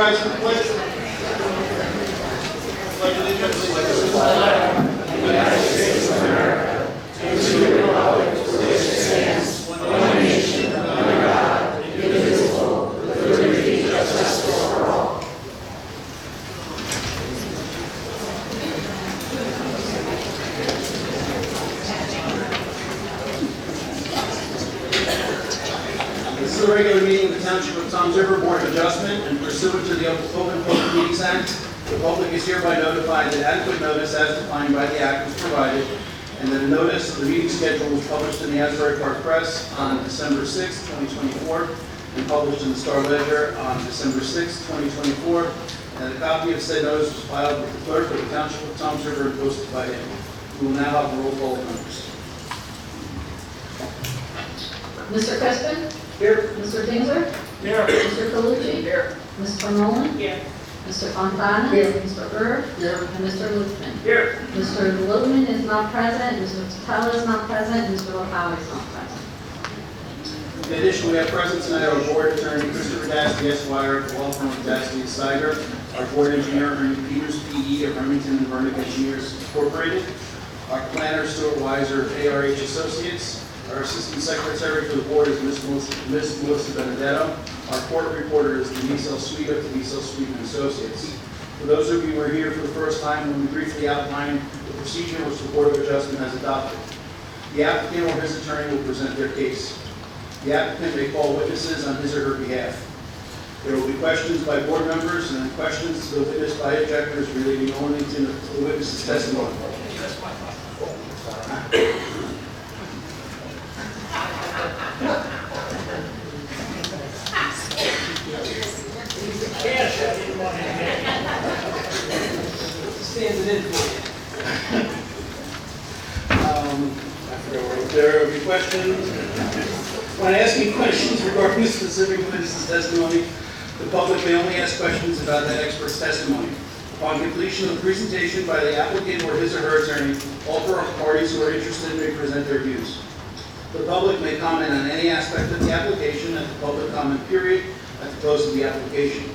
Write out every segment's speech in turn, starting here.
rise for the pledge? Pledge allegiance to the flag of the United States of America, and to the republic for which it stands, one nation, under God, indivisible, with liberty and justice for all. This is a regular meeting of the Township of Toms River Board of Adjustment, and pursuant to the Open Public Meetings Act, the public is hereby notified that adequate notice as defined by the Act was provided, and that a notice of the meeting schedule was published in the Asbury Park Press on December 6, 2024, and published in the Star Ledger on December 6, 2024, and a copy of said notice was filed with the clerk of the Township of Toms River and posted by him. We will now have a roll call of members. Mr. Crispin? Here. Mr. Dingler? Here. Mr. Calucci? Here. Mr. Nolan? Here. Mr. Fontana? Here. Mr. Erb? Here. And Mr. Luthman? Here. Mr. Lodeman is not present, Mr. Tatella is not present, Mr. LaPower is not present. In addition, we have present tonight our board attorney, Christopher Dasty, Esquire, of the law firm of Dasty and Steiger, our board engineer, Ernie Peters, P.E. of Remington and Vernick Engineers Incorporated, our planner, Stuart Weiser of ARH Associates, our assistant secretary for the board is Ms. Melissa Benedetto, our court reporter is Denise L. Sweet of Denise L. Sweet and Associates. For those of you who are here for the first time, let me briefly outline the procedure which the Board of Adjustment has adopted. The applicant or his attorney will present their case. The applicant may call witnesses on his or her behalf. There will be questions by board members and then questions to the witness by objectors relating only to the witness's testimony. Stands it in for you. There will be questions. When asking questions regarding the specific witness's testimony, the public may only ask questions about that expert's testimony. Upon completion of the presentation by the applicant or his or her attorney, all parties who are interested may present their views. The public may comment on any aspect of the application at the public comment period at the close of the application.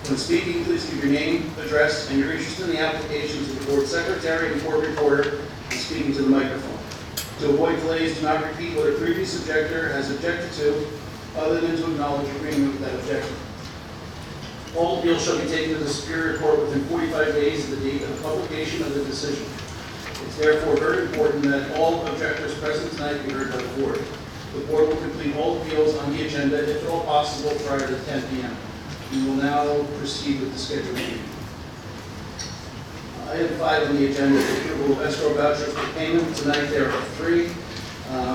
When speaking, please give your name, address, and your interest in the application to the board secretary and board reporter and speaking to the microphone. To avoid delays, do not repeat what a previous objector has objected to, other than to acknowledge agreement with that objection. All appeals shall be taken to the Superior Court within 45 days of the date of the publication of the decision. It's therefore very important that all objectors present tonight be heard by the board. The board will complete all appeals on the agenda, if at all possible, prior to 10 p.m. We will now proceed with the scheduled meeting. Item 5 on the agenda is approval of escrow vouchers for payment. Tonight there are 3.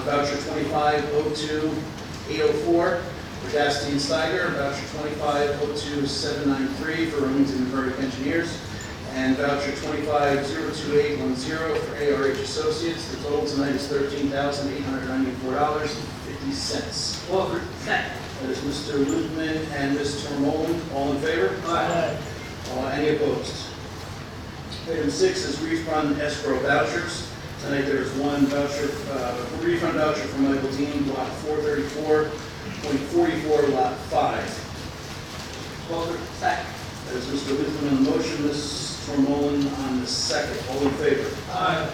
Voucher 2502-804 for Dasty and Steiger, voucher 2502-793 for Remington and Vernick Engineers, and voucher 2502-810 for ARH Associates. The total tonight is $13,894.50. Offered. Second. That is Mr. Luthman and Mr. Nolan. All in favor? Aye. Any opposed? Item 6 is refund escrow vouchers. Tonight there is one voucher, refund voucher for Michael Dean, block 434.44, lot 5. Offered. Second. That is Mr. Luthman on the motion, Mr. Nolan on the second. All in favor? Aye.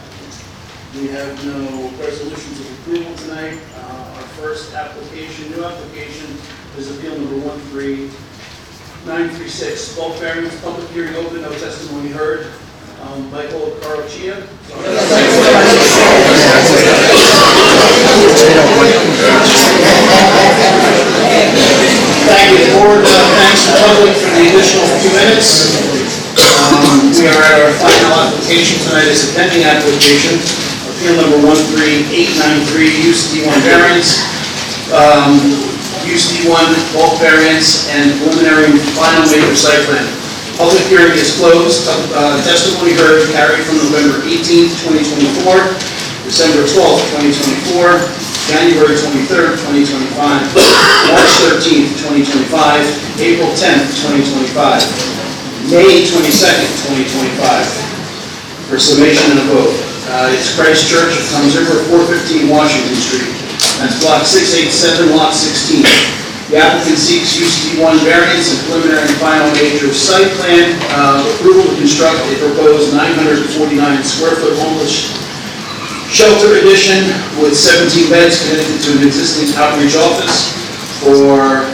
We have no resolutions of approval tonight. Our first application, new application, is appeal number 13936. Bulk variance, public hearing open, no testimony heard. Michael Caroccia. Thank you, board. Thanks to the public for the additional few minutes. We are at our final application tonight. It's a pending application. Appeal number 13893, UCD1 variance, UCD1 bulk variance, and preliminary and final major site plan. Public hearing is closed. Testimony heard carried from November 18th, 2024, December 12th, 2024, January 23rd, 2025, March 13th, 2025, April 10th, 2025, May 22nd, 2025, for summation and a vote. It's Christ Church of Toms River, 415 Washington Street. That's block 687, lot 16. The applicant seeks UCD1 variance and preliminary and final major site plan approval to construct a proposed 949 square foot homeless shelter addition with 17 beds connected to an existing outreach office for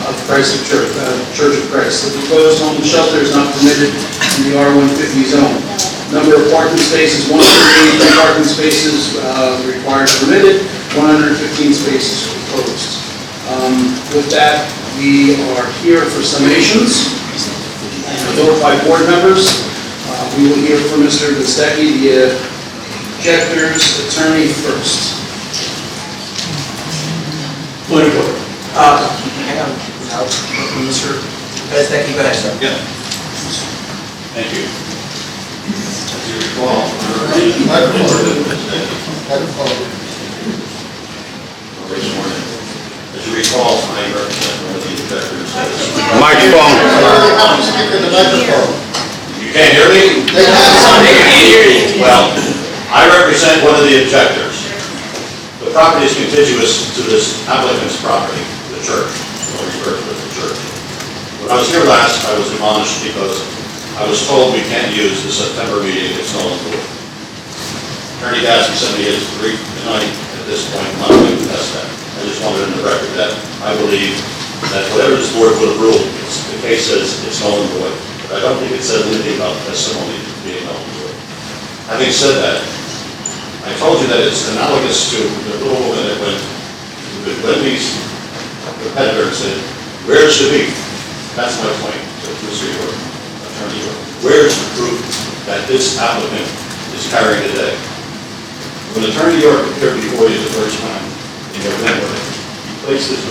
of Christ Church of Christ. The proposed homeless shelter is not permitted in the R150 zone. Number of parking spaces, 183 parking spaces required permitted, 115 spaces proposed. With that, we are here for summations. Notify board members. We will hear from Mr. Gostecki, the objector's attorney first. Point of order. Hang on. Mr. Gostecki, go ahead, sir. Yeah. Thank you. As you recall, As you recall, I represent one of the objectors. Microphone. You can't hear me? Well, I represent one of the objectors. The property is contiguous to this applicant's property, the church, what we refer to as the church. When I was here last, I was admonished because I was told we can't use the September meeting, it's null and void. Attorney Gasky sent me his brief tonight. At this point, I'm not going to contest that. I just wanted in the record that I believe that whatever this board would have ruled, the case says it's null and void. But I don't think it says anything about testimony being null and void. Having said that, I told you that it's analogous to the little woman that went to Wendy's competitor and said, "Where's the beef?" That's my point to Mr. York, Attorney York. Where's the proof that this applicant is carrying today? When Attorney York appeared before you the first time in November, he placed his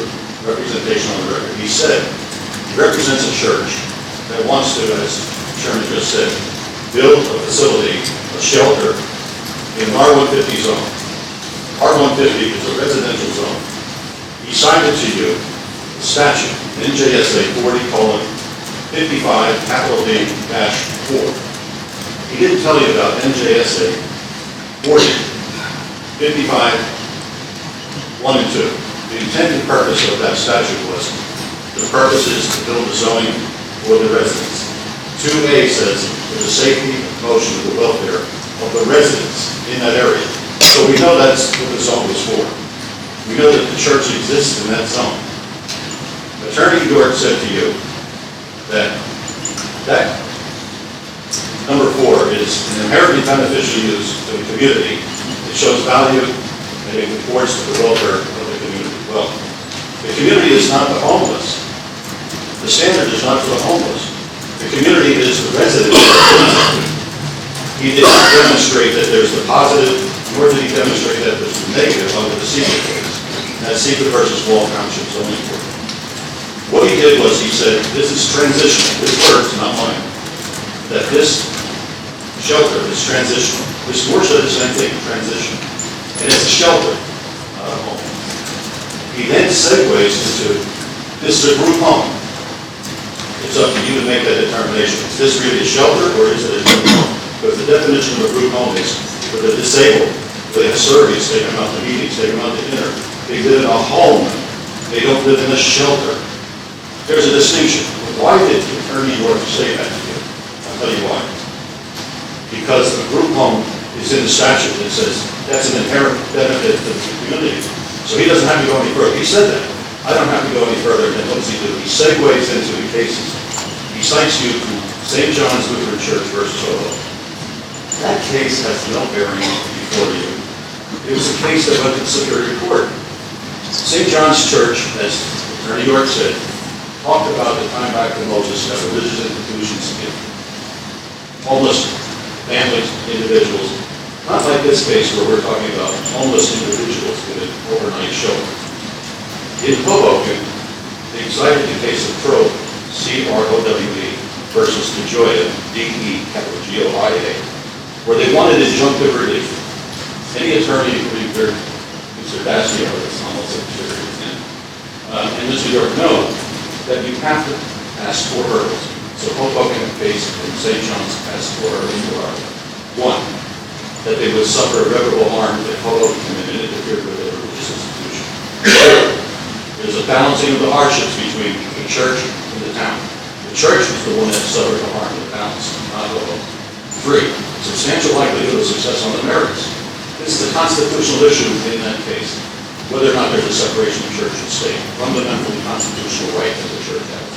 representation on the record. He said he represents a church that wants to, as the Chairman just said, build a facility, a shelter, in an R150 zone. R150 is a residential zone. He signed it to you, the statute, NJSA 40:55, capital D-4. He didn't tell you about NJSA 40:55, 1 and 2. The intended purpose of that statute was, the purpose is to build a zoning for the residents. 2A says, for the safety, motion, and the welfare of the residents in that area. So we know that's what the zone was for. We know that the church exists in that zone. Attorney York said to you that number 4 is an inherently beneficial use to the community. It shows value and it reports to the welfare of the community. Well, the community is not the homeless. The standard is not for the homeless. The community is the residents. He did not demonstrate that there's the positive, nor did he demonstrate that there's the negative under the Secret case. That's Secret versus Wall Township zoning court. What he did was he said, this is transitional. His words, not mine. That this shelter is transitional. This board said the same thing, transition. And it's a shelter, not a home. He then segues into, this is a group home. It's up to you to make that determination. Is this really a shelter or is it a group home? Because the definition of a group home is for the disabled. They have service, they come out to meetings, they come out to dinner. They live in a home. They don't live in a shelter. There's a distinction. Why did Attorney York say that to you? I'll tell you why. Because the group home is in the statute that says that's an inherent benefit to the community. So he doesn't have to go any further. He said that. I don't have to go any further than what does he do? He segues into the cases. He cites you from St. John's Lutheran Church versus Olo. That case has no bearing before you. It was a case that went to the Superior Court. St. John's Church, as Attorney York said, talked about the time back to Moses that religious institutions give homeless families, individuals, not like this case where we're talking about homeless individuals with an overnight shelter. In Hoboken, they cited the case of Crowe, C-R-O-W-E, versus DeGioia, D-E-G-O-I-A, where they wanted injunctive relief. Any attorney who read their Mr. Dacio, it's almost like and Mr. York know that you have to ask for hurdles. So Hoboken faced and St. John's asked for hurdles. One, that they would suffer irreparable harm if Hoboken came in and interfered with their religious institution. There's a balancing of the hardships between the church and the town. The church was the one that suffered the harm of the balance, not the law. 3, substantial likelihood of success on the merits. This is a constitutional issue in that case, whether or not there's a separation of church and state, fundamentally constitutional right that the church has.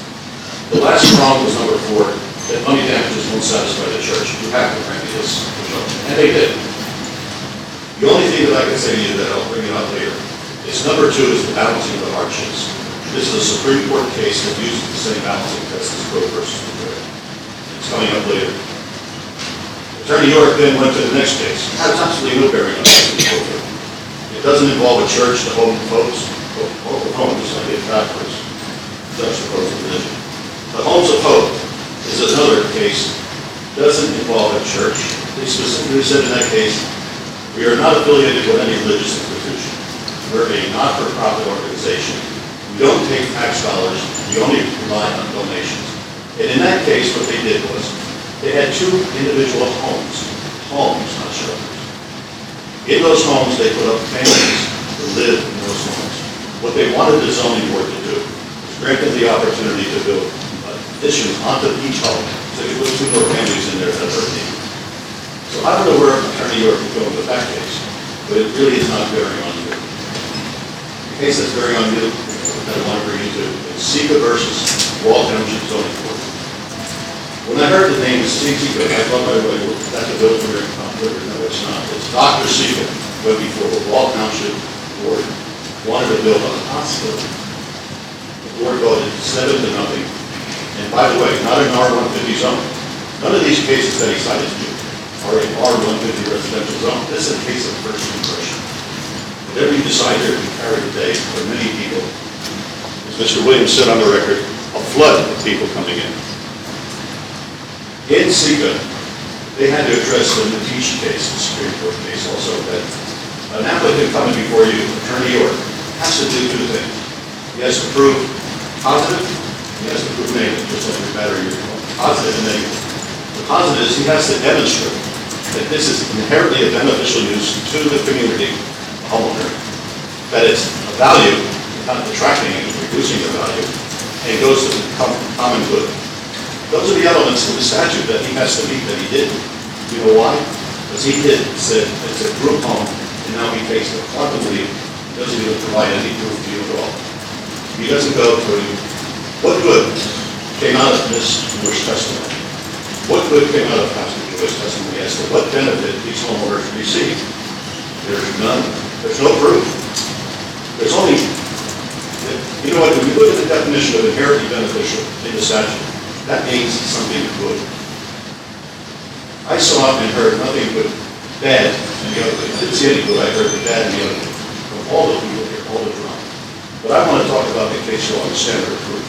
The last prong was number 4, that money damages won't satisfy the church. You have to grant me this injunction, and they did. The only thing that I can say to you that I'll bring it up later is number 2 is the balancing of the hardships. This is a Supreme Court case that uses the same balancing test as Crow versus Portrayed. It's coming up later. Attorney York then went to the next case. It has absolutely no bearing on Portrayed. It doesn't involve a church, the home folks, all the homes, I get backwards. Juxtaposed religion. The Homes of Hope is another case, doesn't involve a church. They specifically said in that case, we are not affiliated with any religious institution. We're a not-for-profit organization. We don't take tax dollars, we only rely on donations. And in that case, what they did was, they had 2 individual homes, not shelters. In those homes, they put up families to live in those homes. What they wanted the zoning board to do was grant them the opportunity to build additions onto each home, so you put 2 more families in there that are needed. So I don't know where Attorney York is going with that case, but it really is not bearing on you. The case that's bearing on you, that I want to bring you to, is Sika versus Wall Township zoning board. When I heard the name Sika, I thought, by the way, that's a building here in Concord. No, it's not. It's Dr. Sika, went before the Wall Township board, wanted to build a hospital. The board voted 7-0. And by the way, not an R-150 zone. None of these cases that he cited to you are in R-150 residential zone. This is a case of first impression. Whatever you decide here, you carry the day for many people. As Mr. Williams said on the record, a flood of people coming in. In Sika, they had to address the Natish case, the Supreme Court case also, that an applicant coming before you, Attorney York, has to do 2 things. He has to prove positive, he has to prove negative, just like your battery, positive and negative. The positive is he has to demonstrate that this is inherently a beneficial use to the community, the homeowner, that it's a value, not detracting and reducing the value, and it goes to the common good. Those are the elements of the statute that he has to meet that he didn't. You know why? Because he said it's a group home, and now he takes the quantum leap, doesn't even provide any proof to you at all. He doesn't go to what good came out of Ms. Moore's testimony. What good came out of Pastor Joy's testimony as to what benefit these homeowners received? There's none. There's no proof. There's only, you know what, when you look at the definition of inherently beneficial in the statute, that means something good. I saw and heard nothing but bad and the ugly. I didn't see any good, I heard the bad and the ugly from all the people here, all the time. But I want to talk about the case law and the standard of proof.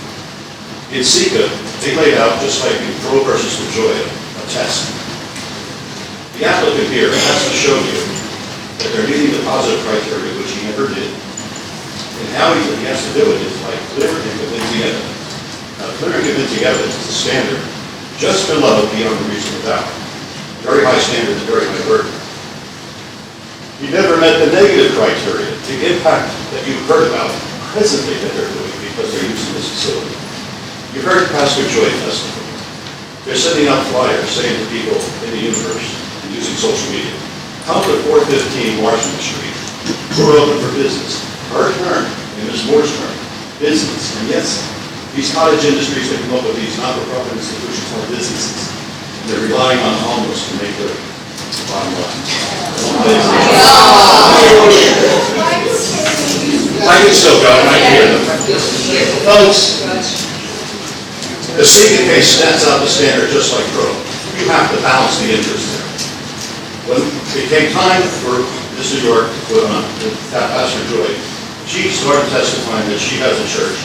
In Sika, they laid out, just like in Crow versus LaJoya, a test. The applicant here has to show you that they're meeting the positive criteria, which he never did. And how he has to do it is by clear and convincing evidence. Now, clear and convincing evidence is a standard just below beyond a reasonable doubt. Very high standard and very high burden. He never met the negative criteria, the impact that you've heard about presently that they're doing because they're using this facility. You heard Pastor Joy testify. They're sending out flyers saying to people in the universe and using social media, come to 415 Washington Street. We're open for business. Her term and Ms. Moore's term, business. And yes, these cottage industries that come up with these not-for-profit institutions are businesses. And they're relying on homeless to make their bottom line. I can still go, and I can hear them. Folks, the Sika case stands out the standard just like Crow. You have to balance the interest there. When it came time for Mr. York to put on Pastor Joy, she started testifying that she has a church.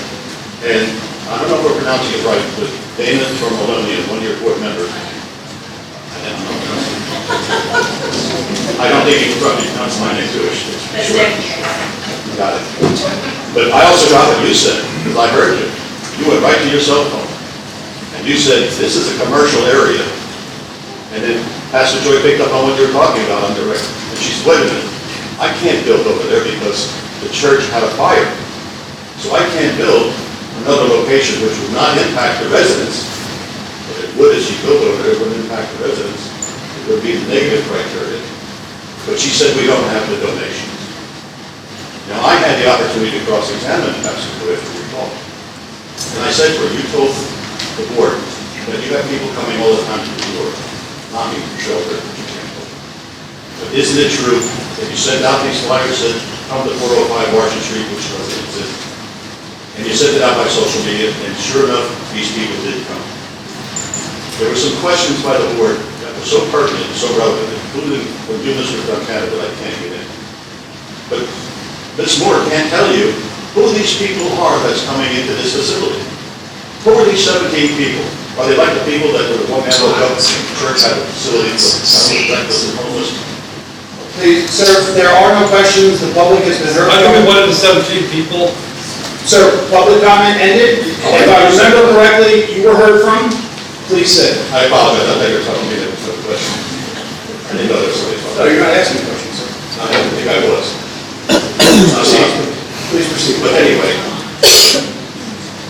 And I don't know if we're pronouncing it right, but Dana from Millennium, one of your board members, I don't think you can probably pronounce my name Jewish. Got it. But I also got what you said, because I heard you. You went right to your cell phone. And you said, this is a commercial area. And then Pastor Joy picked up on what you were talking about on the record. And she said, wait a minute, I can't build over there because the church had a fire. So I can't build another location which would not impact the residents. But it would, as she built over there, it would impact the residents. It would be the negative criteria. But she said we don't have the donations. Now, I had the opportunity to cross-examine Pastor Joy, if you recall. And I said to her, you told the board that you have people coming all the time to the door, knocking for shelter, that you can't hold. But isn't it true that you send out these flyers that come to 405 Washington Street, which doesn't exist? And you sent it out by social media, and sure enough, these people did come. There were some questions by the board that were so pertinent and so relevant, including when you, Mr. Duncan, that I can't get in. But Ms. Moore can't tell you who these people are that's coming into this facility. Who are these 17 people? Are they like the people that were the one-man church had a facility for homeless? Please, sir, there are no questions. The public has been heard. I think one of the 17 people. Sir, public comment ended. If I remember correctly, you were heard from. Please sit. I apologize, I thought you were telling me that was a question. I didn't know there was somebody. No, you're not asking questions, sir. I didn't think I was. Please proceed. But anyway,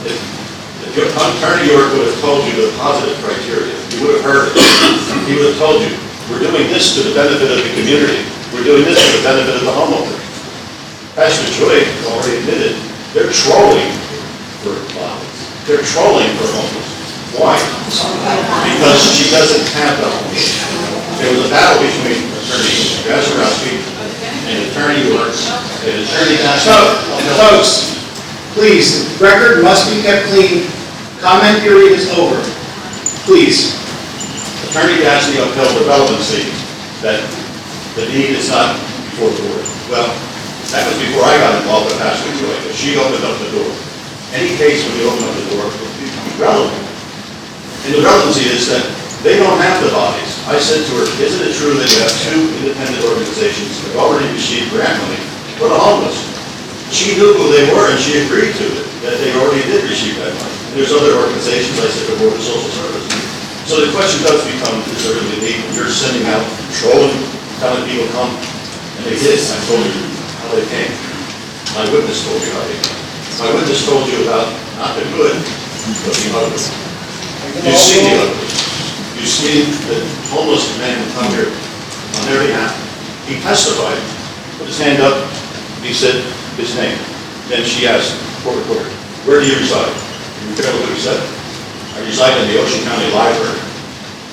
if your attorney York would have told you the positive criteria, you would have heard it. He would have told you, we're doing this to the benefit of the community. We're doing this to the benefit of the homeowner. Pastor Joy already admitted, they're trolling for violence. They're trolling for homeless. Why? Because she doesn't have the homeless. There was a battle between Attorney Gazarovski and Attorney York and Attorney Gazarovski. Folks, please, the record must be kept clean. Comment period is over. Please. Attorney Gazarovski upheld the relevancy that the need is not before the board. Well, that was before I got involved with Pastor Joy, but she opened up the door. Any case when you open up the door will be relevant. And the relevancy is that they don't have the bodies. I said to her, isn't it true that you have 2 independent organizations that already received grant money for the homeless? She knew who they were and she agreed to it, that they already did receive that money. And there's other organizations, I said, the Board of Social Services. So the question does become, is there really a need? You're sending out, trolling, telling people come, and they did. I told you how they came. My witness told you how they came. My witness told you about not the good, but the ugly. You've seen the ugly. You've seen the homeless man come here on their behalf. He testified, put his hand up, and he said his name. Then she asked, court reporter, where do you reside? You care what he said? I reside in the Ocean County Library.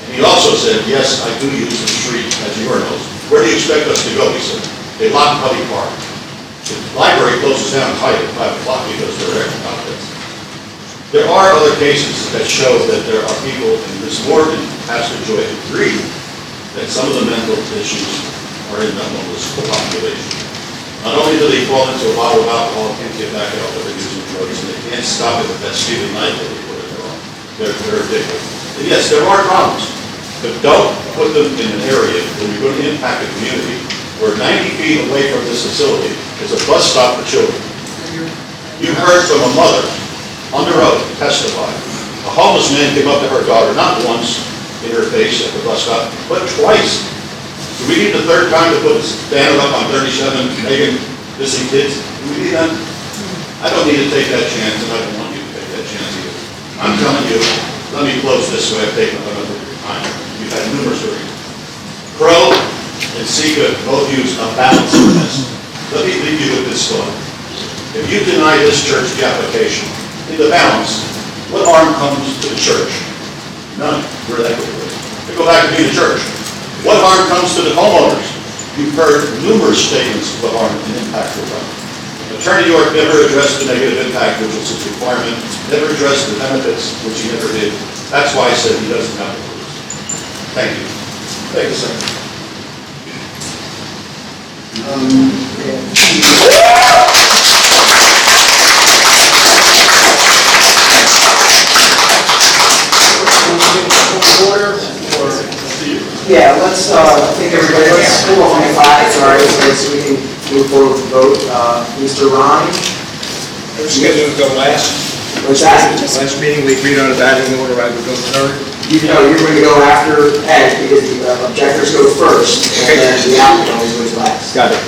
And he also said, yes, I do use the street as urinals. Where do you expect us to go? He said, they lock Covey Park. The library closes down tight at 5 o'clock because they're air contents. There are other cases that show that there are people, and Ms. Moore and Pastor Joy agree, that some of the mental issues are in the homeless population. Not only do they fall into a bottle of alcohol and can't get back out, but they're using drugs, and they can't stop it with that Stephen Knight that they put in their own. They're addicted. And yes, there are problems, but don't put them in an area where you're going to impact the community, where 90 feet away from this facility is a bus stop for children. You heard from a mother on the road testify. A homeless man came up to her daughter, not once in her face at the bus stop, but twice. Do we need the third time to put a banner up on 37, Megan, missing kids? Do we need that? I don't need to take that chance, and I don't want you to take that chance either. I'm telling you, let me close this so I've taken up enough of your time. You've had numerous hearings. Pro and Sika both use a balance for this. Let me leave you with this thought. If you deny this church the application, in the balance, what harm comes to the church? None. We're that good. We go back to being a church. What harm comes to the homeowners? You've heard numerous statements of the harm and impact will come. Attorney York never addressed the negative impact, which was his requirement, never addressed the benefits, which he never did. That's why I said he doesn't have the rules. Thank you. Thank you, sir. Yeah, let's, I think everybody, let's pull off the flags, all right, so we can move forward with the vote. Mr. Ryan? You guys want to go last? What's that? Last meeting, we agreed on a batting order, I would go third. No, you're going to go after Ed, because the objectors go first, and then the applicant always goes last. Got it.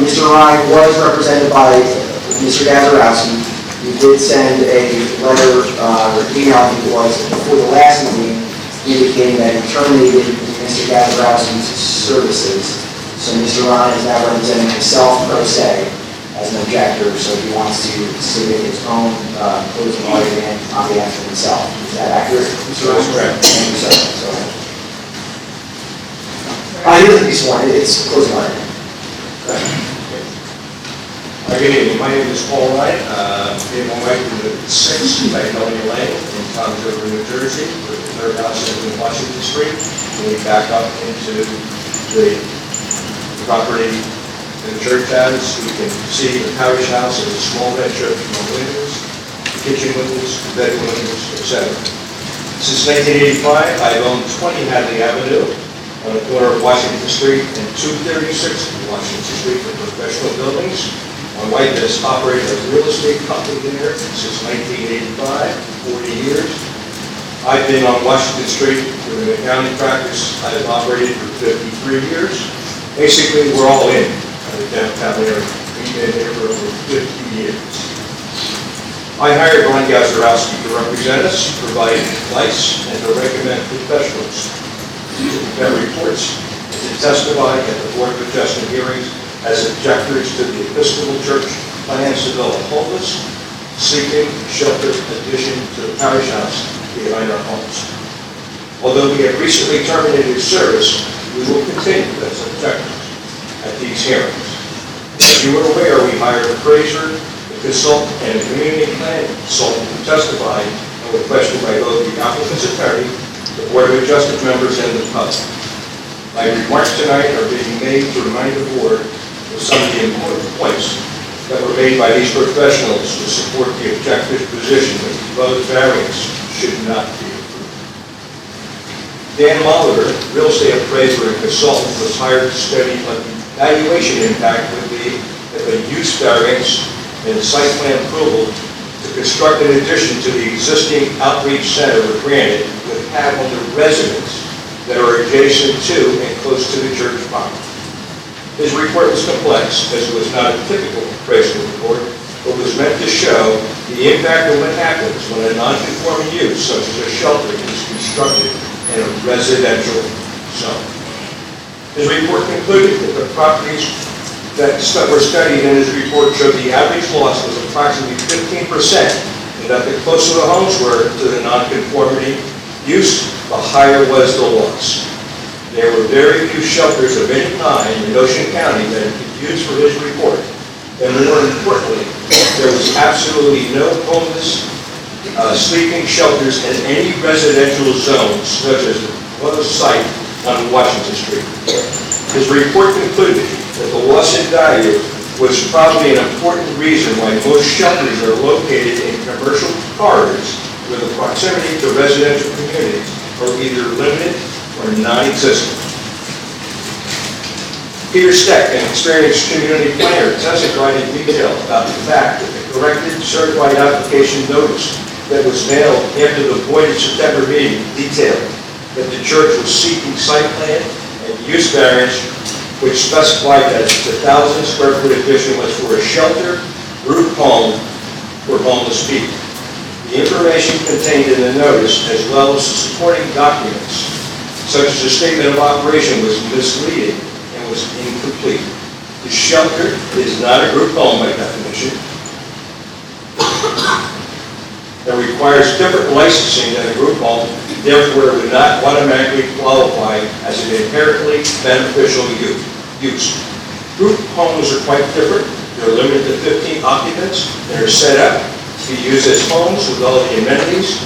Mr. Ryan was represented by Mr. Gazarovski, we did send a letter, or email, I think it was, before the last meeting, indicating that he terminated Mr. Gazarovski's services. So Mr. Ron is now representing himself pro se as an objector, so he wants to submit his own closing argument on behalf of himself. Is that accurate, Mr. Ron? That's correct. Thank you, sir. So, he doesn't be sworn, it's closing argument. Good evening, my name is Paul Wright. I'm on my way to the 6th Magnolia Lane in Township, New Jersey, with the third house in Washington Street. And we back up into the property in the church house. We can see the parish house as a small red church, no windows, kitchen windows, bedroom windows, etc. Since 1985, I've owned 20 Hadley Avenue on the corner of Washington Street and 236 Washington Street for professional buildings. My wife has operated a real estate company there since 1985, 40 years. I've been on Washington Street with an accounting practice I have operated for 53 years. Basically, we're all in the downtown area. We've been here for over 50 years. I hired Ron Gazarovski to represent us, provide advice, and to recommend professionals to prepare reports and to testify at the Board of Adjustment hearings as objectors to the Episcopal Church plans to build a homeless, seeking shelter addition to the parish house behind our homes. Although we have recently terminated service, we will continue as objectors at these hearings. As you are aware, we hired an appraiser, a consultant, and a community planning consultant to testify and were questioned by both the applicant's attorney, the Board of Adjustment members, and the public. My remarks tonight are being made to remind the Board of some of the important points that were made by these professionals to support the objective position that the proposed variance should not be approved. Dan Molitor, real estate appraiser and consultant, was hired to study what the valuation impact would be if a use variance and site plan approval to construct an addition to the existing outreach center were granted would have on the residents that are adjacent to and close to the church property. His report was complex, as it was not a typical appraisal report, but was meant to show the impact of what happens when a non-conforming use, such as a shelter, is constructed in a residential zone. His report concluded that the properties that were studied in his report showed the average loss was approximately 15%, and that the closer the homes were to the non-conformity use, the higher was the loss. There were very few shelters of any kind in Ocean County that he could use for his report. And more importantly, there was absolutely no homeless sleeping shelters in any residential zones, such as the proposed site on Washington Street. His report concluded that the loss in value was probably an important reason why most shelters are located in commercial corridors where the proximity to residential communities are either limited or non-existent. Peter Steck, an experienced community planner, testified in detail about the fact that the corrected certified application notice that was mailed after the voided September meeting detailed that the church was seeking site plan and use variance, which specified that the 1,000 square foot addition was for a shelter, group home for homeless people. The information contained in the notice, as well as the supporting documents, such as a statement of operation, was misleading and was incomplete. The shelter is not a group home by definition. It requires different licensing than a group home, therefore it would not automatically qualify as an inherently beneficial use. Group homes are quite different. They're limited to 15 occupants and are set up to be used as homes with all the amenities,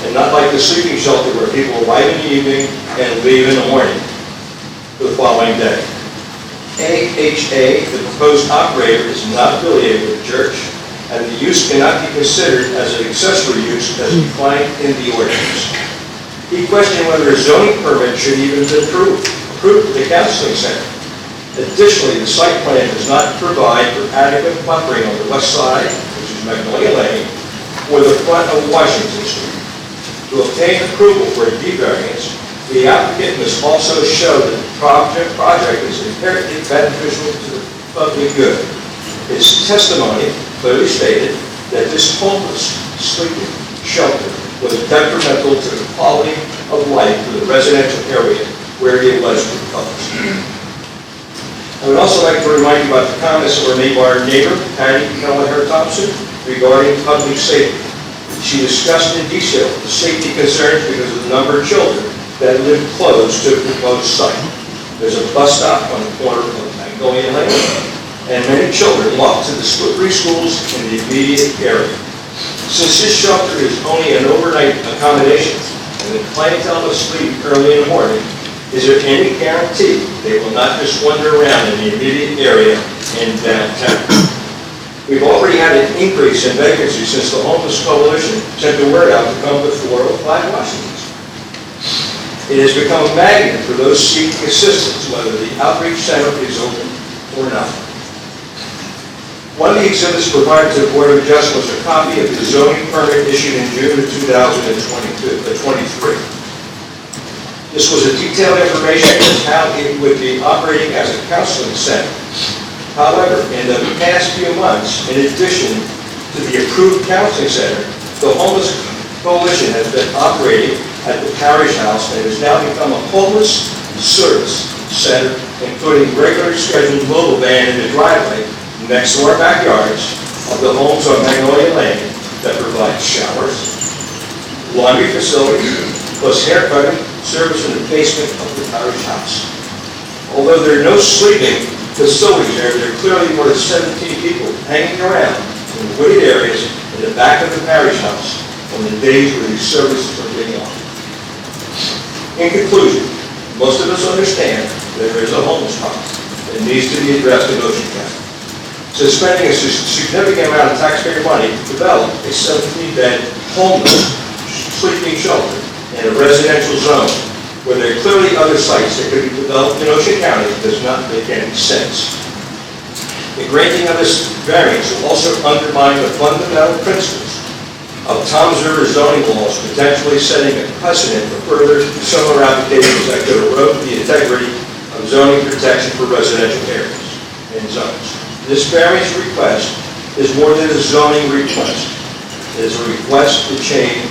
and not like the sleeping shelter where people arrive in the evening and leave in the morning for the following day. AHA, the proposed operator, is not affiliated with the church, and the use cannot be considered as an accessory use as defined in the ordinance. He questioned whether a zoning permit should even be approved for the counseling center. Additionally, the site plan does not provide for adequate buffering on the west side, which is Magnolia Lane, or the front of Washington Street. To obtain approval for a D variance, the applicant must also show that the project is inherently beneficial to the public good. His testimony clearly stated that this homeless sleeping shelter was detrimental to the quality of life for the residential area where it was proposed. I would also like to remind you about the comments that were made by our neighbor, Patty Kelleher Thompson, regarding public safety. She discussed in detail the safety concerns because of the number of children that live close to the proposed site. There's a bus stop on the corner of Magnolia Lane, and many children walk to the three schools in the immediate area. Since this shelter is only an overnight accommodation, and the clientele must leave early in the morning, is there any guarantee they will not just wander around in the immediate area in downtown? We've already had an increase in vacancies since the Homeless Coalition sent the word out to come to 405 Washington. It has become a magnet for those seeking assistance, whether the outreach center is open or not. One of the exhibits provided to the Board of Adjustment was a copy of the zoning permit issued in June of 2023. This was a detailed information as how it would be operating as a counseling center. However, in the past few months, in addition to the approved counseling center, the Homeless Coalition has been operating at the parish house and has now become a homeless service center, including regular scheduled mobile van in the driveway next to our backyards of the homes on Magnolia Lane that provide showers, laundry facilities, plus haircutting service in the basement of the parish house. Although there are no sleeping facilities there are clearly more than 17 people hanging around in wooded areas in the back of the parish house on the days where these services are being offered. In conclusion, most of us understand that there is a homeless problem that needs to be addressed in Ocean County. So spending a significant amount of taxpayer money to develop a 17-bed homeless sleeping shelter in a residential zone where there are clearly other sites that could be developed in Ocean County does not make any sense. The granting of this variance will also undermine the fundamental principles of Tom's River zoning laws, potentially setting a precedent for further similar applications that could erode the integrity of zoning protection for residential areas and zones. This variance request is more than a zoning request. It is a request to change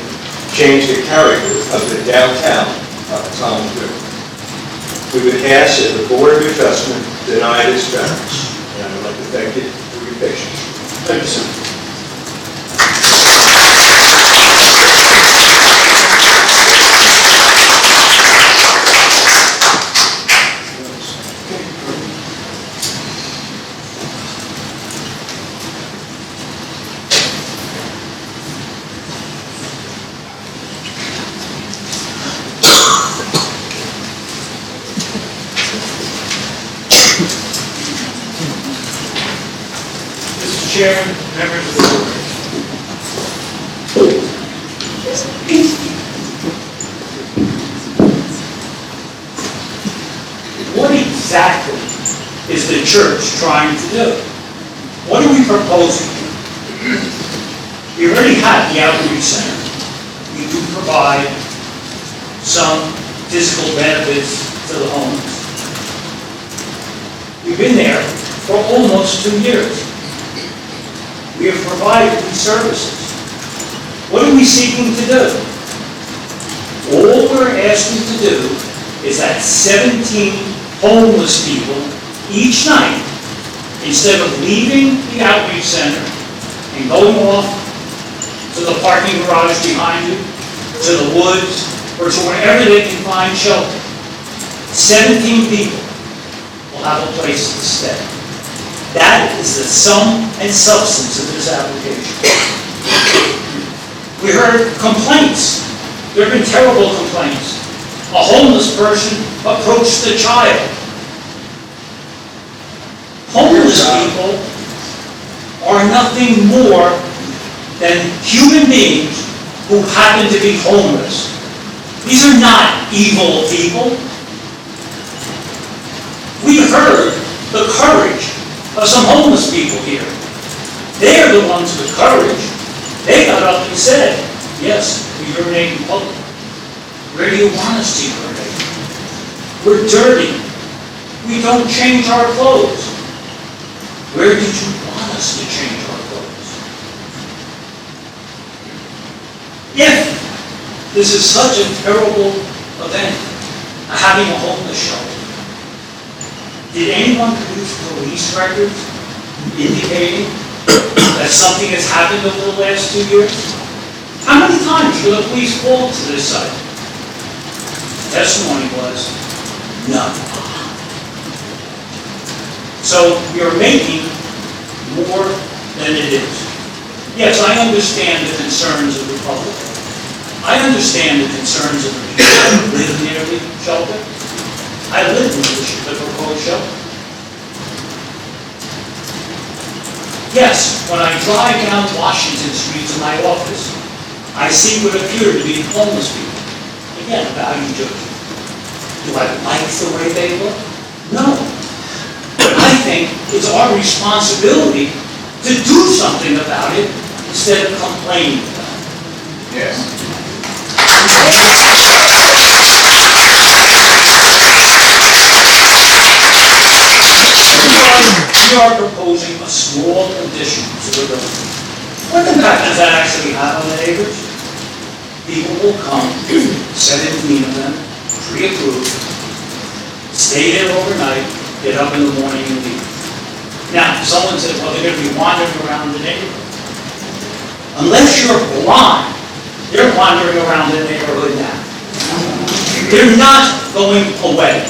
the character of the downtown of Township. We would ask that the Board of Adjustment deny this variance. And I would like to thank you for your patience. Thank you, sir. Chairman, members of the board. What exactly is the church trying to do? What are we proposing? We already have the outreach center. We do provide some physical benefits to the homeless. We've been there for almost 2 years. We have provided these services. What are we seeking to do? All we're asking to do is that 17 homeless people each night, instead of leaving the outreach center and going off to the parking garage behind you, to the woods, or to wherever they can find shelter, 17 people will have a place to stay. That is the sum and substance of this application. We heard complaints. There have been terrible complaints. A homeless person approached a child. Homeless people are nothing more than human beings who happen to be homeless. These are not evil people. We heard the courage of some homeless people here. They're the ones with courage. They got up and said, yes, we urinate in public. Where do you want us to urinate? We're dirty. We don't change our clothes. Where did you want us to change our clothes. If this is such a terrible event, having a homeless shelter, did anyone produce police records indicating that something has happened over the last 2 years? How many times were the police called to this site? Testimony was none. So we are making more than it is. Yes, I understand the concerns of the public. I understand the concerns of the people who live near the shelter. I live near the proposed shelter. Yes, when I drive down Washington Street to my office, I see what appear to be homeless people. Again, value judgment. Do I like the way they look? No. But I think it's our responsibility to do something about it instead of complaining about it. Yes. We are proposing a small addition to the building. What impact does that actually have on the neighbors? People will come, 17 of them, pre-approved, stay there overnight, get up in the morning and leave. Now, someone said, well, they're going to be wandering around the neighborhood. Unless you're blind, they're wandering around the neighborhood now. They're not going away.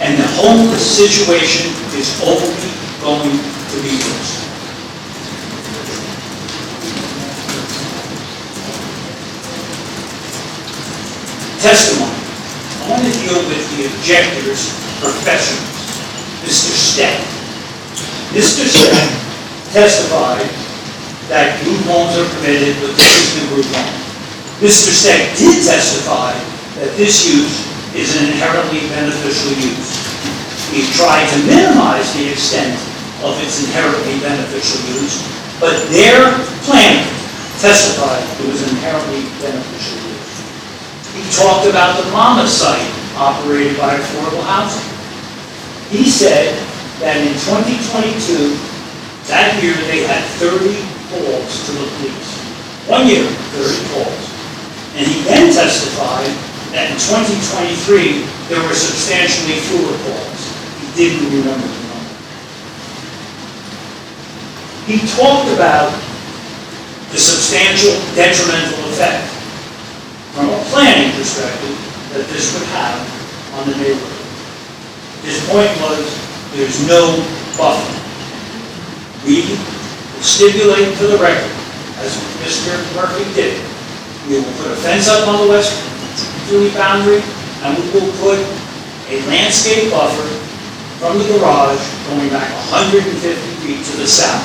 And the homeless situation is only going to be worse. Testimony. I want to deal with the objector's professionals. Mr. Steck. Mr. Steck testified that group homes are permitted, but this is the group home. Mr. Steck did testify that this use is an inherently beneficial use. He tried to minimize the extent of its inherently beneficial use, but their planner testified it was inherently beneficial use. He talked about the Mama site operated by affordable housing. He said that in 2022, that year they had 30 calls to the police. 1 year, 30 calls. And he then testified that in 2023, there were substantially fewer calls. He didn't remember the number. He talked about the substantial detrimental effect from a planning perspective that this would have on the neighborhood. His point was there's no buffer. We will stipulate to the record, as Mr. Murphy did, we will put a fence up on the westerly boundary, and we will put a landscape buffer from the garage going back 150 feet to the south.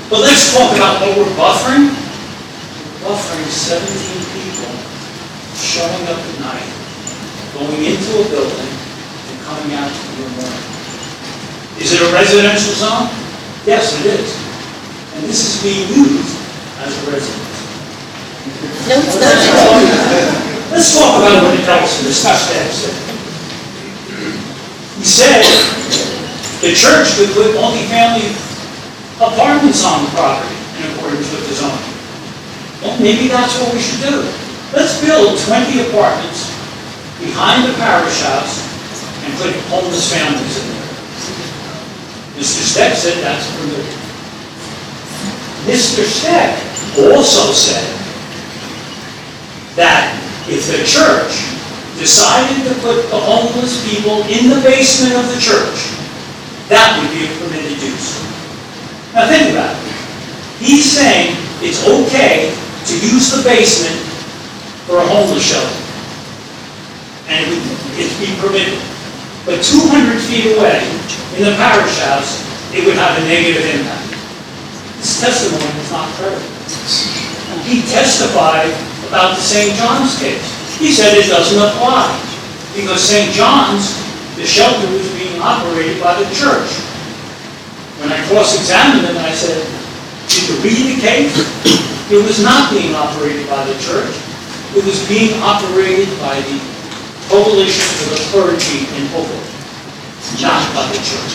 But let's talk about what we're buffering. We're buffering 17 people showing up at night, going into a building, and coming out in the morning. Is it a residential zone? Yes, it is. And this is being used as a residence. No, it's not. Let's talk about what else Mr. Steck said. He said the church could put multifamily apartments on the property in accordance with the zoning. Well, maybe that's what we should do. Let's build 20 apartments behind the parish house and put homeless families in there. Mr. Steck said that's permitted. Mr. Steck also said that if the church decided to put the homeless people in the basement of the church, that would be a permitted use. Now think about it. He's saying it's okay to use the basement for a homeless shelter. And it'd be permitted. But 200 feet away, in the parish house, it would have a negative impact. His testimony was not credible. He testified about the St. John's case. He said it doesn't apply because St. John's, the shelter was being operated by the church. When I cross-examined him, I said, did you read the case? It was not being operated by the church. It was being operated by the Coalition for the Clergy in Oakland, not by the church.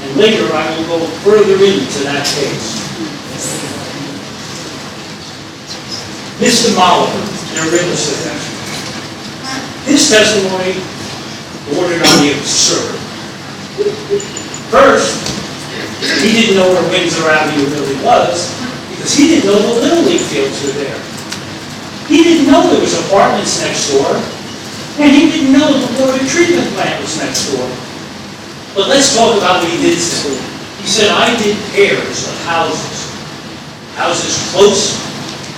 And And later I will go further into that case. Mr. Molliver, in a written statement. His testimony bordered on the absurd. First, he didn't know where Windsor Avenue really was because he didn't know the Little League fields were there. He didn't know there was apartments next door, and he didn't know the water treatment plant was next door. But let's talk about what he did say. He said, I did pairs of houses. Houses close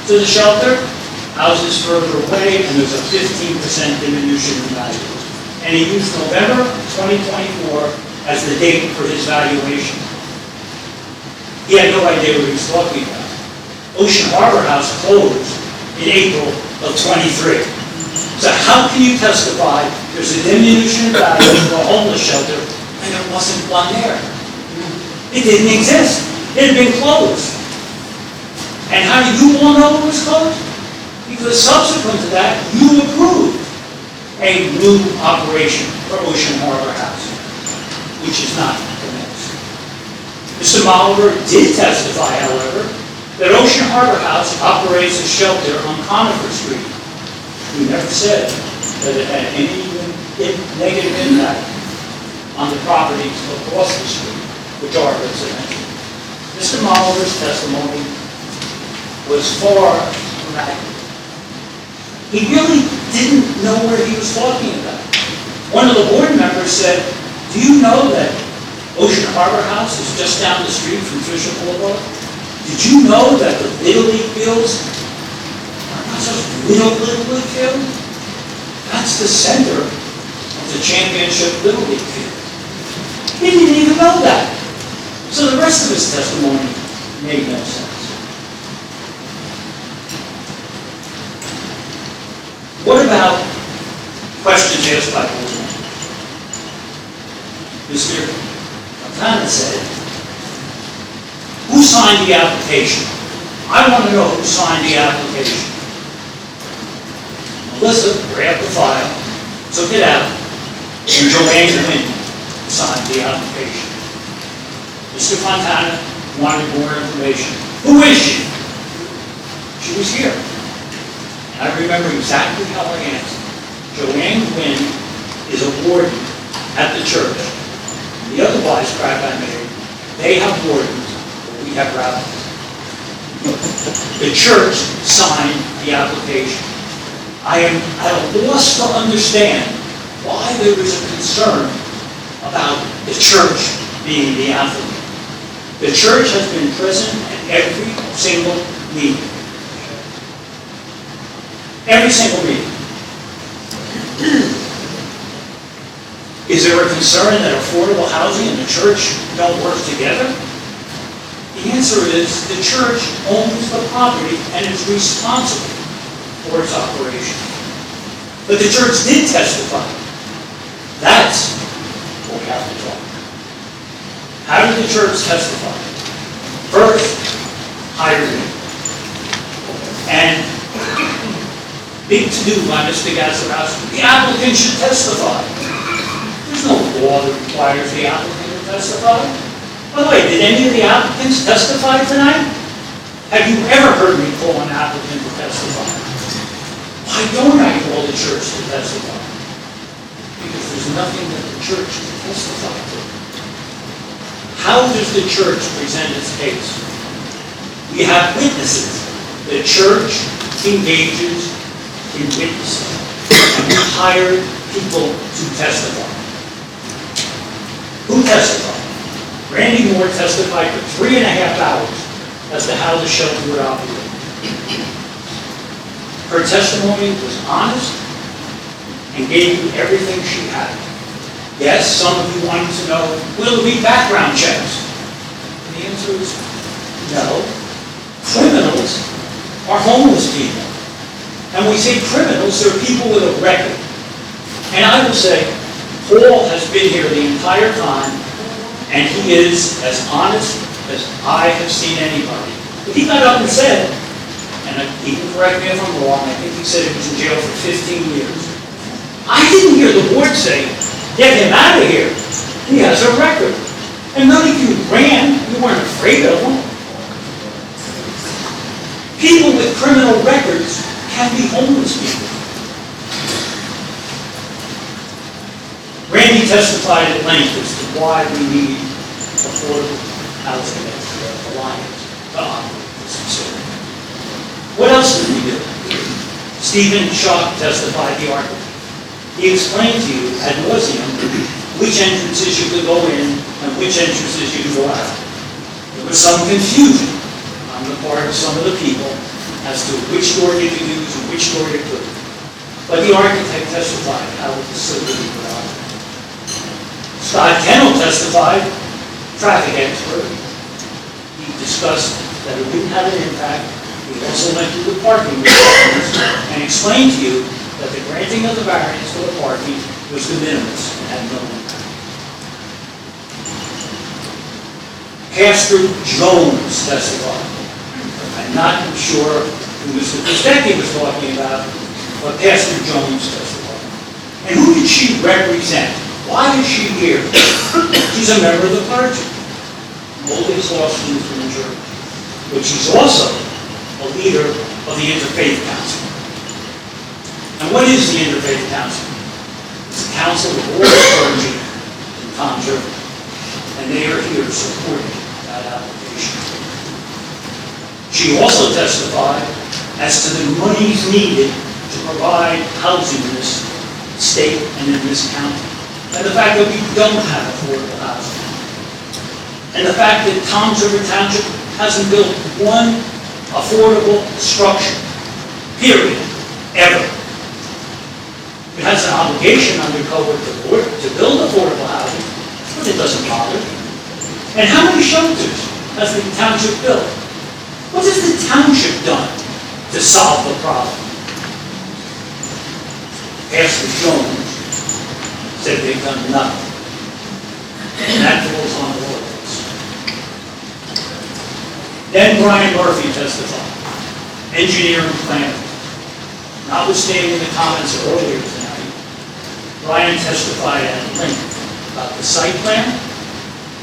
to the shelter, houses further away, and there's a 15% diminution in value. And he used November 2024 as the date for his valuation. He had no idea what he was talking about. Ocean Harbor House closed in April of 23. So how can you testify there's a diminution in value of a homeless shelter and there wasn't one there? It didn't exist. It had been closed. And how do you all know it was closed? Because subsequent to that, you approved a new operation for Ocean Harbor House, which is not commenced. Mr. Molliver did testify, however, that Ocean Harbor House operates a shelter on Conifer Street. He never said that it had any negative impact on the properties across the street, which are residential. Mr. Molliver's testimony was far from accurate. He really didn't know where he was talking about. One of the board members said, do you know that Ocean Harbor House is just down the street from Fisher Boulevard? Did you know that the Little League fields are not just Little League field? That's the center of the championship Little League field. He didn't even know that. So the rest of his testimony made no sense. What about questions asked by board members? Mr. Fontana said, who signed the application? I want to know who signed the application. Melissa grabbed the file, took it out, and Joanne Quinn signed the application. Mr. Fontana wanted more information. Who is she? She was here. I remember exactly how I answered. Joanne Quinn is a warden at the church. The other wisecrack I made, they have wardens, but we have rabbis. The church signed the application. I am at a loss to understand why there is a concern about the church being the applicant. The church has been present at every single meeting. Every single meeting. Is there a concern that affordable housing and the church don't work together? The answer is the church owns the property and is responsible for its operation. But the church did testify. That's what we have to talk about. How did the church testify? First, hired me. And big to-do by Mr. Gazarovski. The applicant should testify. There's no law that requires the applicant to testify. By the way, did any of the applicants testify tonight? Have you ever heard me call an applicant to testify? Why don't I call the church to testify? Because there's nothing that the church can testify to. How does the church present its case? We have witnesses. The church engages in witnessing, and we hired people to testify. Who testified? Randy Moore testified for 3.5 hours as to how the shelter would operate. Her testimony was honest and gave you everything she had. Yes, some of you wanted to know, will there be background checks? And the answer is no. Criminals are homeless people. And when we say criminals, they're people with a record. And I will say, Paul has been here the entire time, and he is as honest as I have seen anybody. But he got up and said, and he can correct me if I'm wrong, I think he said he was in jail for 15 years. I didn't hear the board say, get him out of here. He has a record. And none of you ran, you weren't afraid of them. People with criminal records can be homeless people. Randy testified at length as to why we need affordable housing at the Alliance to operate this facility. What else did we do? Stephen Schock testified the architect. He explained to you ad nauseum which entrances you could go in and which entrances you could go out. There was some confusion on the part of some of the people as to which door you could use and which door you couldn't. But the architect testified how the facility would operate. Scott Kennel testified, traffic expert. He discussed that it wouldn't have an impact. He also went through the parking requirements and explained to you that the granting of the variance for the parking was de minimis and had no impact. Pastor Jones testified. I'm not sure who Mr. Kostecki was talking about, but Pastor Jones testified. And who did she represent? Why is she here? She's a member of the clergy, Holy Cross Lutheran Church, but she's also a leader of the Interfaith Council. And what is the Interfaith Council? It's a council of all the clergy in Township, and they are here supporting that application. She also testified as to the monies needed to provide housing in this state and in this county, and the fact that we don't have affordable housing, and the fact that Township hasn't built one affordable structure, period, ever. It has an obligation under code to build affordable housing, but it doesn't bother. And how many shelters has the township built? What has the township done to solve the problem? Pastor Jones said they've done nothing. And that falls on all of us. Then Brian Murphy testified, engineer and planner. Notwithstanding the comments earlier tonight, Brian testified at length about the site plan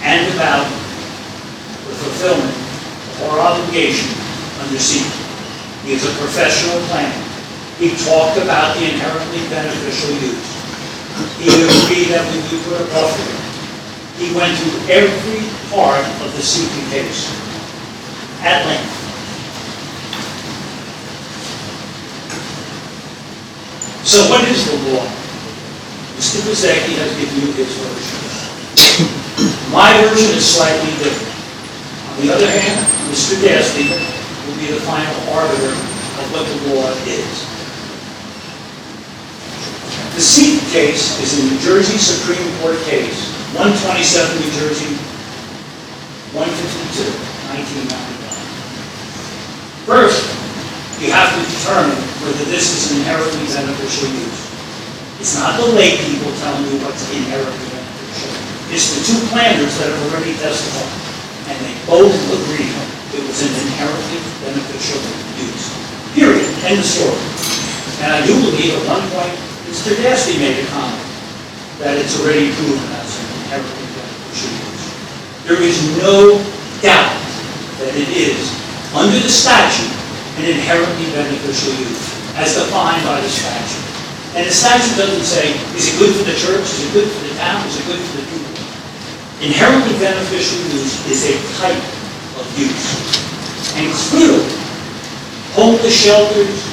and about the fulfillment of our obligation under SEQA. He is a professional planner. He talked about the inherently beneficial use. He agreed that we would put a buffer in. He went through every part of the SEQA case at length. So what is the law? Mr. Kostecki has given you his version. My version is slightly different. On the other hand, Mr. Dasty will be the final arbiter of what the law is. The SEQA case is a New Jersey Supreme Court case, 127 New Jersey, 152, 1999. First, you have to determine whether this is an inherently beneficial use. It's not the lay people telling you what's inherently beneficial. It's the two planners that have already testified, and they both agree it was an inherently beneficial use. Period. End of story. And I do believe at one point, Mr. Dasty made a comment that it's already proven as an inherently beneficial use. There is no doubt that it is, under the statute, an inherently beneficial use, as defined by the statute. And the statute doesn't say, is it good for the church, is it good for the town, is it good for the people? Inherently beneficial use is a type of use. And clearly, homeless shelters,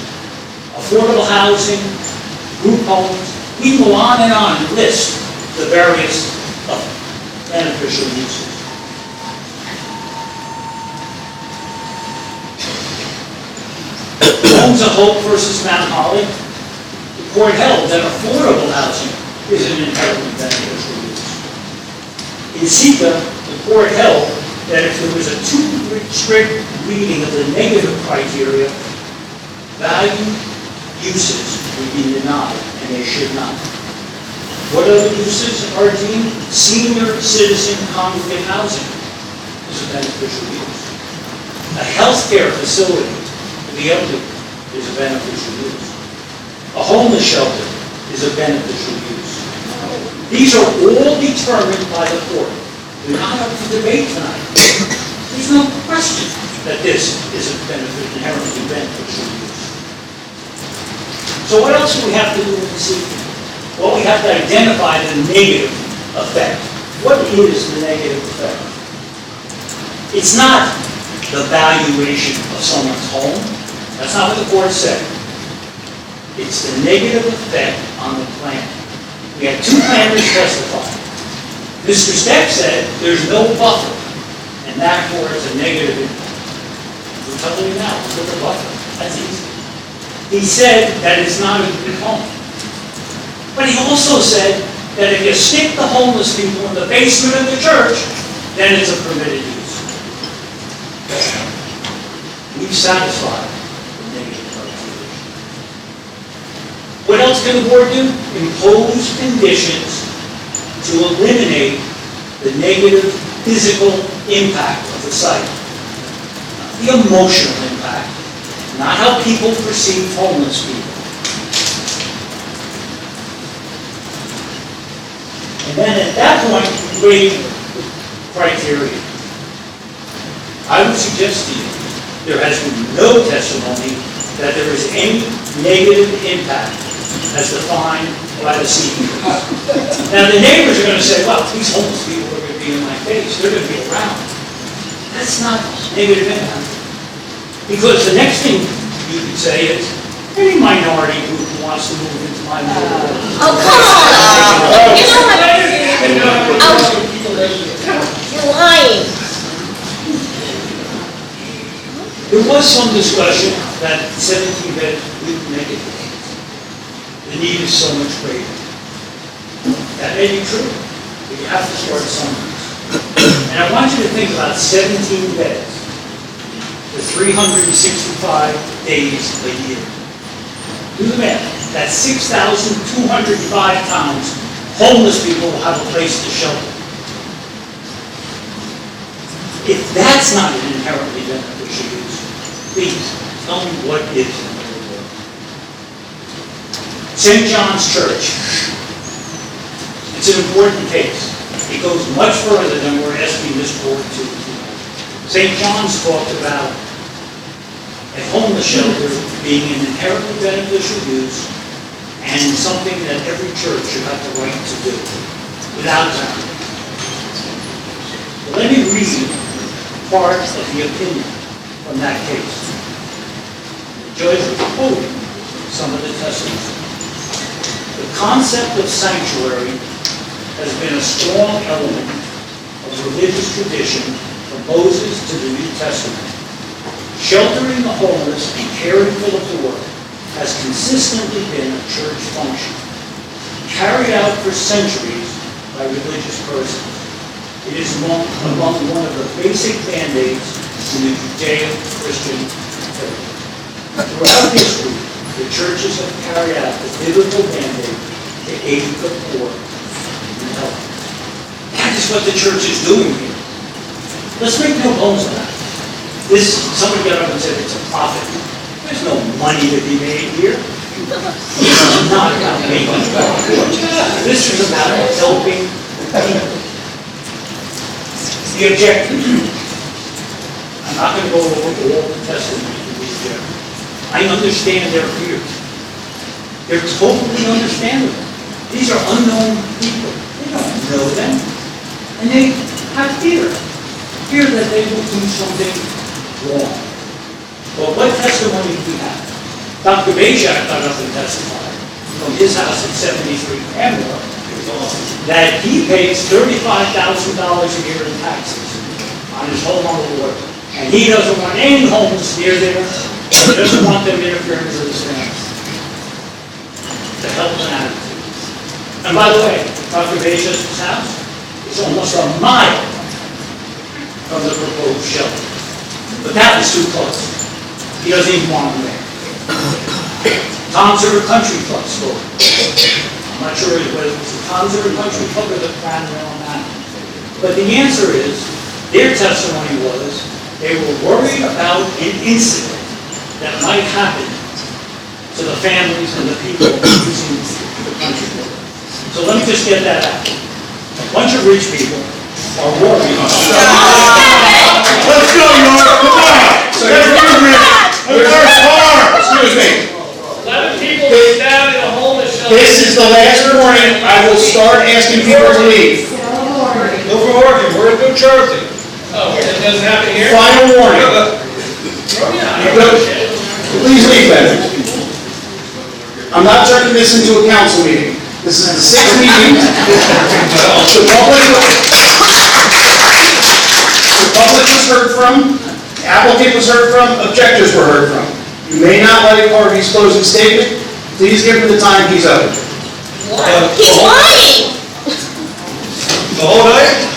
affordable housing, group homes, we go on and list the various beneficial uses. Homes of Hope versus Mount Holly, the court held that affordable housing is an inherently beneficial use. In SEQA, the court held that if there was a too strict reading of the negative criteria, value uses would be denied, and they should not. What other uses are deemed? Senior citizen congregate housing is a beneficial use. A healthcare facility for the elderly is a beneficial use. A homeless shelter is a beneficial use. These are all determined by the court. They're not up for debate tonight. There's no question that this is a inherently beneficial use. So what else do we have to do with this evening? Well, we have to identify the negative effect. What is the negative effect? It's not the valuation of someone's home. That's not what the court said. It's the negative effect on the plan. We had two planners testify. Mr. Steck said there's no buffer, and therefore it's a negative impact. We're telling you now, look at the buffer. That's easy. He said that it's not a good home. But he also said that if you stick the homeless people in the basement of the church, then it's a permitted use. We've satisfied the negative criteria. What else can the board do? Impose conditions to eliminate the negative physical impact of the site. Not the emotional impact, not how people perceive homeless people. And then at that point, we weigh criteria. I would suggest to you, there has been no testimony that there is any negative impact as defined by the CEO. Now the neighbors are going to say, well, these homeless people are going to be in my face, they're going to be around. That's not negative impact. Because the next thing you could say is, any minority group who wants to move into my neighborhood. Oh, come on! You know what? You're lying. There was some discussion that 17-bed would make it. The need is so much greater. That may be true, but you have to start somewhere. And I want you to think about 17 beds for 365 days a year. Do the math. That's 6,205 times homeless people will have a place to shelter. If that's not an inherently beneficial use, please tell me what is. St. John's Church. It's an important case. It goes much further than we're asking this board to. St. John's talked about a homeless shelter being an inherently beneficial use and something that every church should have the right to do without time. Let me read part of the opinion from that case. The judge quoted some of the testimony. The concept of sanctuary has been a strong element of religious tradition from Moses to the New Testament. Sheltering the homeless and caring for the poor has consistently been a church function, carried out for centuries by religious persons. It is among one of the basic mandates in the Judeo-Christian faith. Throughout history, the churches have carried out the biblical mandate to aid the poor and help. That is what the church is doing here. Let's make no bones about it. Somebody got up and said it's a profit. There's no money to be made here. This is not about making profit. This is about helping people. The objective. I'm not going to go over all the testimony of the objective. I understand their fears. They're totally understandable. These are unknown people. They don't know them. And they have fear. Fear that they will do something wrong. Well, what testimony do we have? Dr. Bajak got up and testified from his house at 73 Amber that he pays $35,000 a year in taxes on his home on the water. And he doesn't want any homeless near there. He doesn't want them interfering with his family. The help and attitude. And by the way, Dr. Bajak's house is almost a mile from the proposed shelter. But that was too close. He doesn't even want them there. Tom's River Country Club store. I'm not sure whether it was the Tom's River Country Club or the Crown Rail on that. But the answer is, their testimony was, they were worried about an incident that might happen to the families and the people using the country club. So let me just get that out. A bunch of rich people are worried. Let's go, Mark, come on! Excuse me. 11 people were stabbed in a homeless shelter. This is the last warning. I will start asking people to leave. No for working, we're in New Jersey. Oh, it doesn't happen here? Final warning. Yeah. Please leave then. I'm not turning this into a council meeting. This is the sixth meeting. The public was heard from, the applicant was heard from, objectors were heard from. You may not like Harvey's closing statement. Please give him the time he's owed. He's lying! The whole night?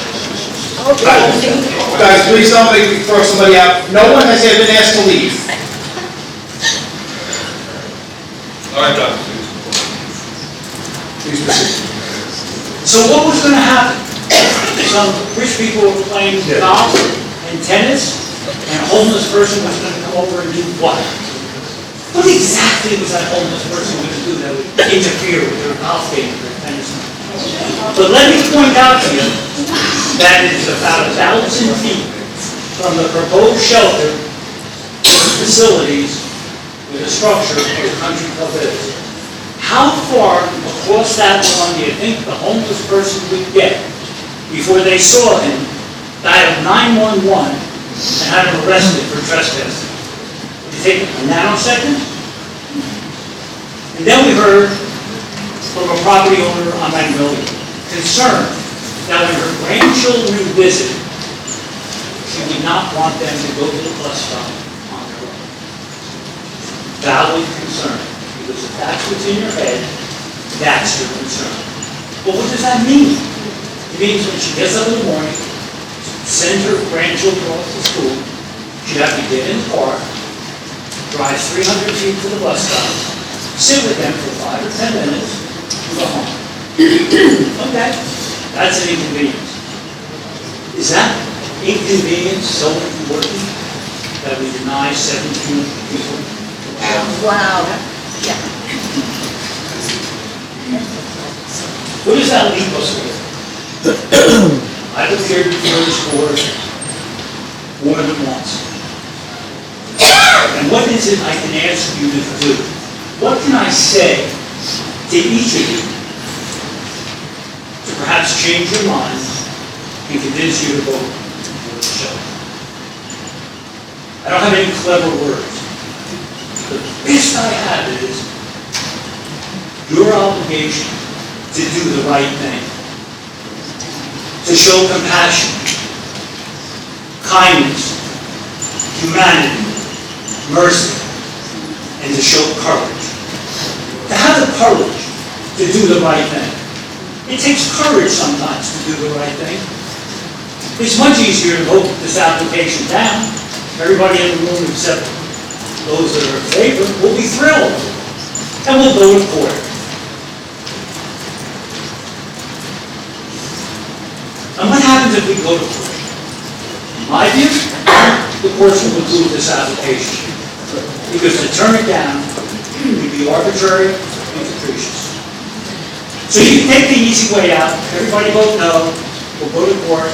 Guys, please don't make me throw somebody out. No one has yet been asked to leave. All right, Doc. Please proceed. So what was gonna happen? Some rich people were playing golf and tennis, and a homeless person was gonna come over and do what? What exactly was that homeless person gonna do that would interfere with their golf game or their tennis? But let me point out to you, that it is about 1,000 feet from the proposed shelter facilities with a structure where the country club is. How far across that lawn do you think the homeless person would get before they saw him, dial 911, and had him arrested for trespassing? Would you take a nanosecond? And then we heard from a property owner on Magnolia, concerned that when her grandchildren visit, she would not want them to go to the bus stop on their own. Valid concern, because if that's what's in your head, that's your concern. But what does that mean? It means when she gets up in the morning, sends her grandchildren off to school, she'd have to get in the car, drive 300 feet to the bus stop, sit with them for 5 or 10 minutes, and go home. Okay, that's an inconvenience. Is that inconvenience so important that we deny 17 people? Wow. What does that leave us with? I've appeared before this board more than once. And what is it I can ask you to do? What can I say to each of you to perhaps change your mind and convince you to vote for the shelter? I don't have any clever words. The best I have is your obligation to do the right thing, to show compassion, kindness, humanity, mercy, and to show courage. To have the courage to do the right thing. It takes courage sometimes to do the right thing. It's much easier to vote this application down. Everybody in the room except those that are in favor will be thrilled, and we'll go to court. And what happens if we go to court? In my view, the courts will approve this application. Because to turn it down would be arbitrary and capricious. So you can take the easy way out, everybody vote no, we'll go to court.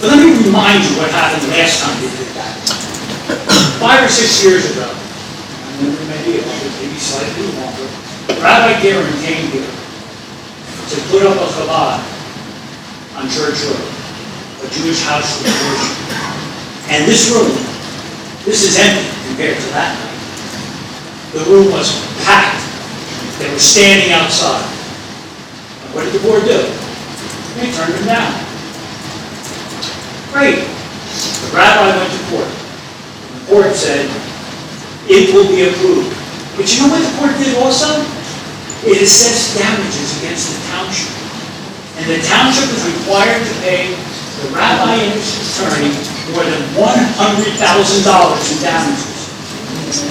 But let me remind you what happened last time we did that. 5 or 6 years ago, I remember maybe slightly longer, Rabbi Guerin came here to put up a chabad on Church Road, a Jewish house of worship. And this room, this is empty compared to that night. The room was packed. They were standing outside. And what did the board do? They turned him down. Great. The rabbi went to court. The court said, it will be approved. But you know what the court did also? It assessed damages against the township. And the township was required to pay the rabbi and his attorney more than $100,000 in damages.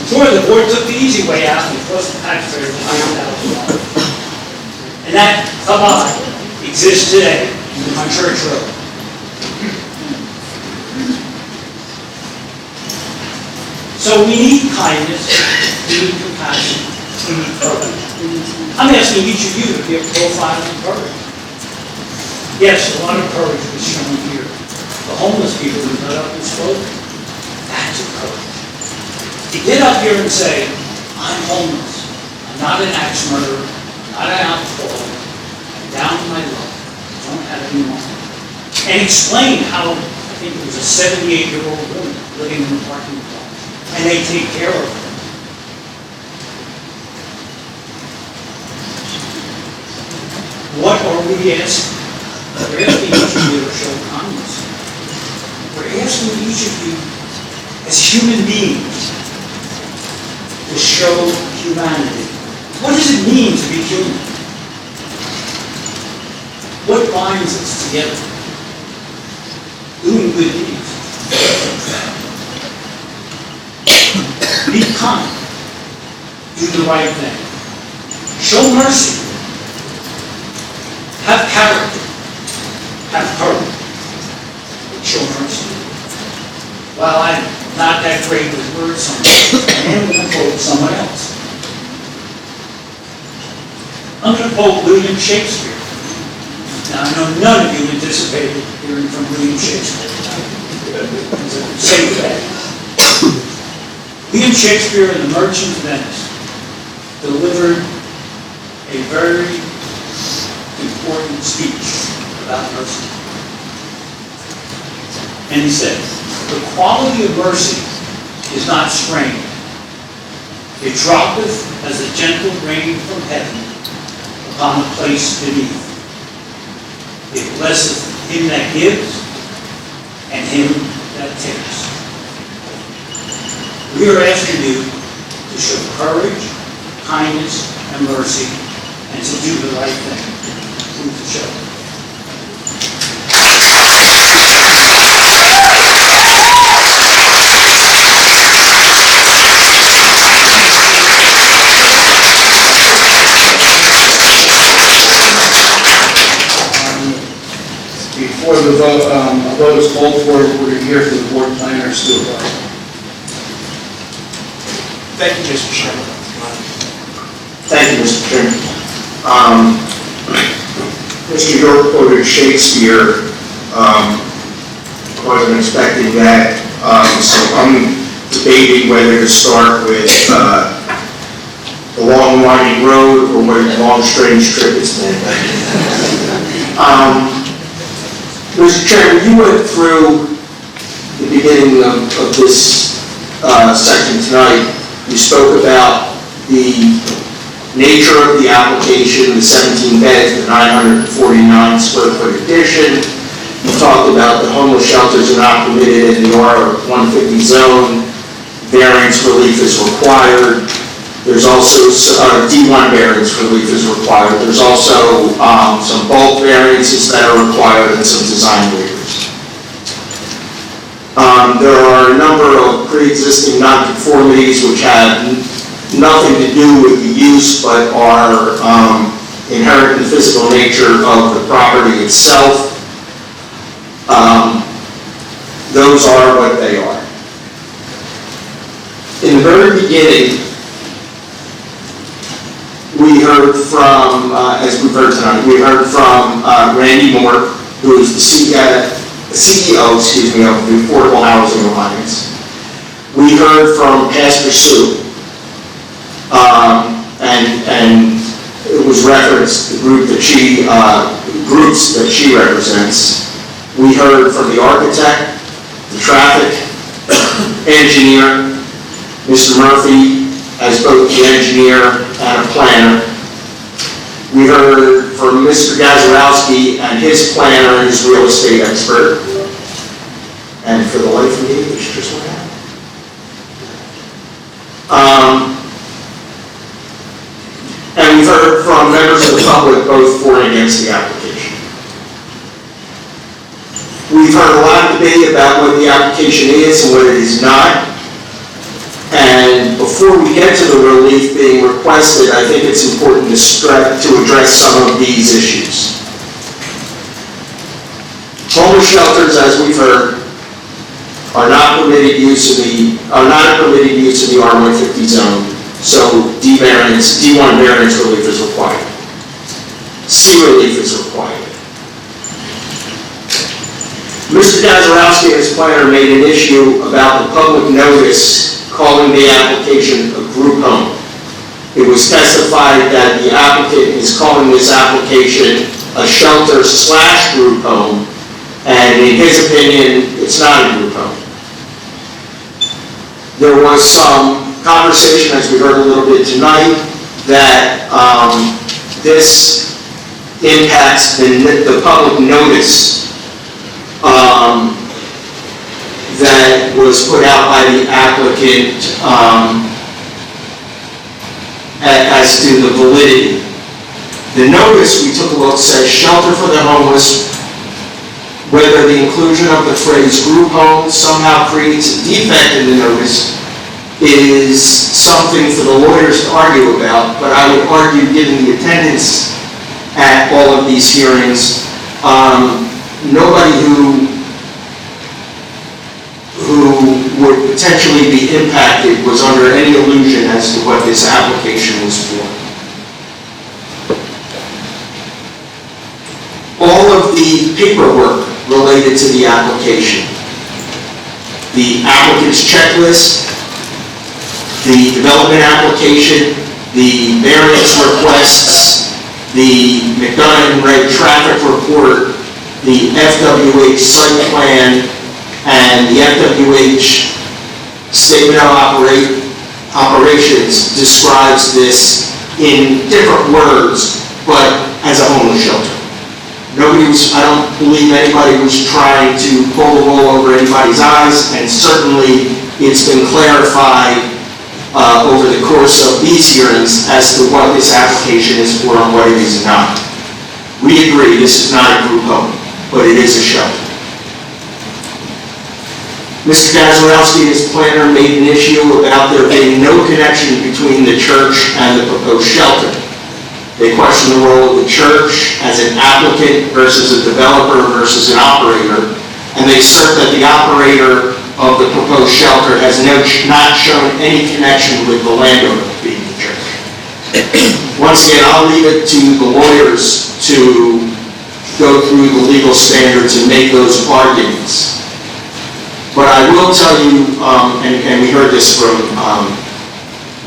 Sure, the board took the easy way out and cost the taxpayers $100,000. And that chabad exists today on Church Road. So we need kindness, we need compassion, we need courage. I'm asking each of you to give profiling courage. Yes, a lot of courage was shown here. The homeless people who got up and spoke, that's a courage. To get up here and say, I'm homeless, I'm not an axe murderer, I'm not an alcoholic, I'm down on my luck, I don't have any money. And explain how, I think it was a 78-year-old woman living in the parking lot, and they take care of her. What are we asking? We're asking each of you to show kindness. We're asking each of you, as human beings, to show humanity. What does it mean to be human? What binds us together? Doing good deeds. Be kind. Do the right thing. Show mercy. Have character. Have courage. Show mercy. Well, I'm not that great with words sometimes. I am going to quote someone else. I'm going to quote William Shakespeare. Now, I know none of you anticipated hearing from William Shakespeare. Say that. William Shakespeare in The Merchant of Venice delivered a very important speech about mercy. And he said, the quality of mercy is not strained. It droppeth as a gentle rain from heaven upon the place beneath. It blesseth him that gives and him that takes. We are asking you to show courage, kindness, and mercy, and to do the right thing. Prove the show. Before the vote, a vote is called for, we're going to hear from the board planners to apply. Thank you, Mr. Chairman. Thank you, Mr. Chairman. Mr. York quoted Shakespeare. Wasn't expecting that. So I'm debating whether to start with the long winding road or what a long strange trip it's been. Mr. Chairman, you went through the beginning of this section tonight. You spoke about the nature of the application, the 17 beds, the 949 square foot addition. You talked about the homeless shelters are not permitted in the R150 zone. Variance relief is required. There's also D1 variance relief is required. There's also some bulk variances that are required and some design waivers. There are a number of pre-existing nonconformities which have nothing to do with the use but are inherent in the physical nature of the property itself. Those are what they are. In the very beginning, we heard from, as we've heard tonight, we heard from Randy Moore, who is the CEO of the Affordable Housing Alliance. We heard from Pastor Sue, and it was referenced the groups that she represents. We heard from the architect, the traffic engineer, Mr. Murphy, as both the engineer and a planner. We heard from Mr. Gazarovski and his planner and his real estate expert. And for the life of me, which just went out. And we've heard from members of the public both for and against the application. We've heard a lot of debate about what the application is and what it is not. And before we get to the relief being requested, I think it's important to address some of these issues. Homeless shelters, as we've heard, are not permitted use in the R150 zone. So D1 variance relief is required. C relief is required. Mr. Gazarovski and his planner made an issue about the public notice calling the application a group home. It was testified that the applicant is calling this application a shelter/group home, and in his opinion, it's not a group home. There was some conversation, as we heard a little bit tonight, that this impacts the public notice that was put out by the applicant as to the validity. The notice we took a look says shelter for the homeless. Whether the inclusion of the phrase group home somehow creates a defect in the notice is something for the lawyers to argue about, but I would argue, given the attendance at all of these hearings, nobody who would potentially be impacted was under any illusion as to what this application was for. All of the paperwork related to the application, the applicant's checklist, the development application, the variance requests, the McDonough and Ray traffic report, the FWH site plan, and the FWH statement of operations describes this in different words, but as a homeless shelter. I don't believe anybody was trying to pull the wool over anybody's eyes, and certainly it's been clarified over the course of these hearings as to what this application is for and what it is not. We agree this is not a group home, but it is a shelter. Mr. Gazarovski and his planner made an issue about there being no connection between the church and the proposed shelter. They question the role of the church as an applicant versus a developer versus an operator, and they assert that the operator of the proposed shelter has not shown any connection with the landowner being the church. Once again, I'll leave it to the lawyers to go through the legal standards and make those arguments. But I will tell you, and we heard this from